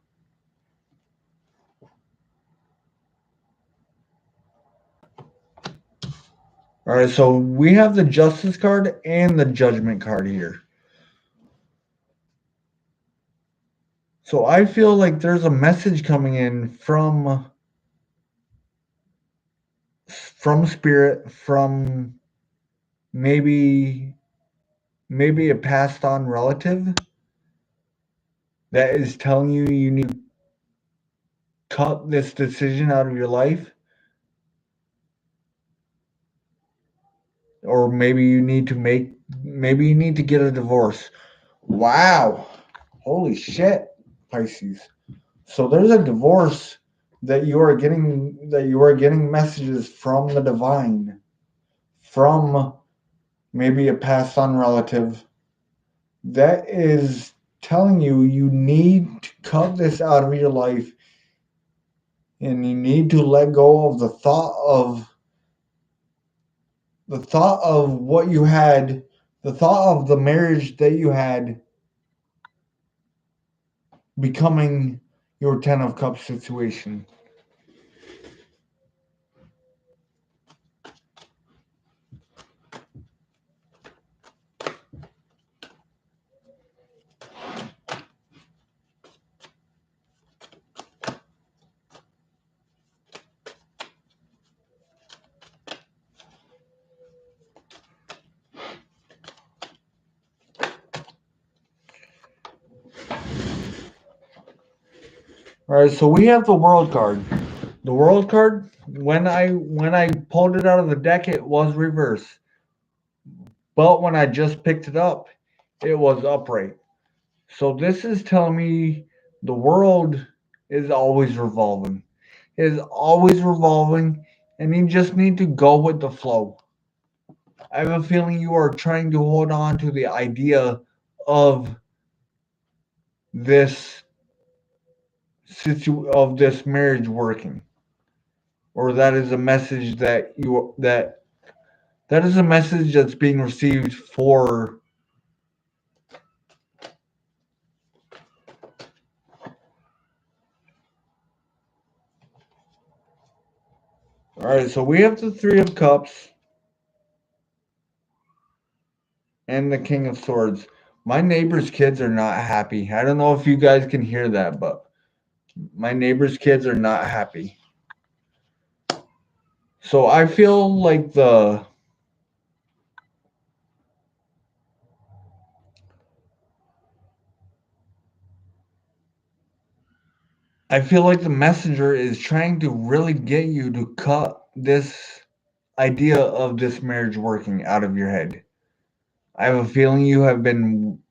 All right, so we have the Justice card and the Judgment card here. So I feel like there's a message coming in from spirit, from maybe a passed on relative that is telling you you need to cut this decision out of your life, or maybe you need to get a divorce. Wow, holy shit, Pisces. So there's a divorce that you are getting messages from the divine, from maybe a passed on relative that is telling you you need to cut this out of your life, and you need to let go of the thought of what you had, the thought of the marriage that you had becoming your Ten of Cups situation. All right, so we have the World card. The World card, when I pulled it out of the deck, it was reverse. But when I just picked it up, it was upright. So this is telling me the world is always revolving. It is always revolving, and you just need to go with the flow. I have a feeling you are trying to hold on to the idea of this of this marriage working, or that is a message that is a message that's being received for. All right, so we have the Three of Cups and the King of Swords. My neighbor's kids are not happy. I don't know if you guys can hear that, but my neighbor's kids are not happy. So I feel like the messenger is trying to really get you to cut this idea of this marriage working out of your head. I have a feeling you have been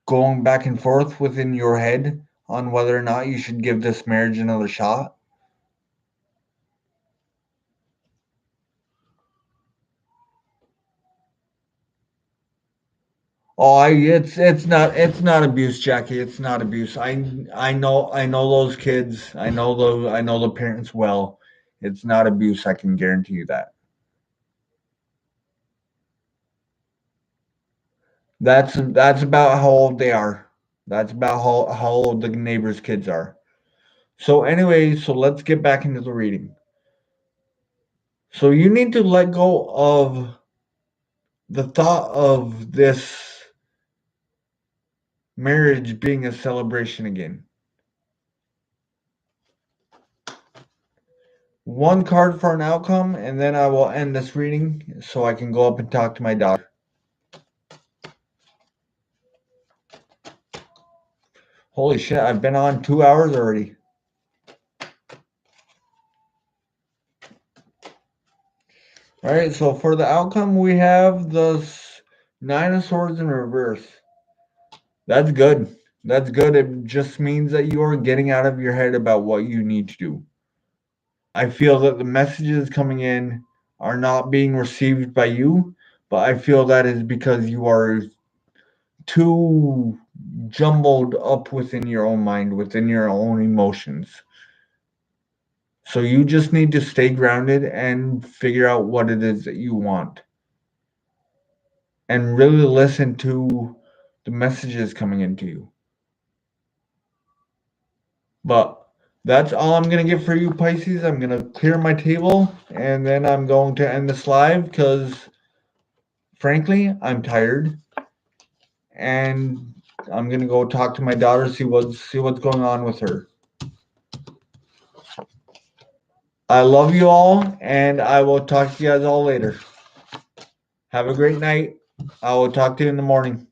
going back and forth within your head on whether or not you should give this marriage another shot. Oh, it's not abuse, Jackie. It's not abuse. I know those kids. I know the parents well. It's not abuse. I can guarantee you that. That's about how old they are. That's about how old the neighbor's kids are. So anyway, so let's get back into the reading. So you need to let go of the thought of this marriage being a celebration again. One card for an outcome, and then I will end this reading so I can go up and talk to my daughter. Holy shit, I've been on 2 hours already. All right, so for the outcome, we have the Nine of Swords in reverse. That's good. That's good. It just means that you are getting out of your head about what you need to do. I feel that the messages coming in are not being received by you, but I feel that is because you are too jumbled up within your own mind, within your own emotions. So you just need to stay grounded and figure out what it is that you want. And really listen to the messages coming into you. But that's all I'm going to get for you, Pisces. I'm going to clear my table, and then I'm going to end this live because, frankly, I'm tired. And I'm going to go talk to my daughter, see what's going on with her. I love you all, and I will talk to you guys all later. Have a great night. I will talk to you in the morning.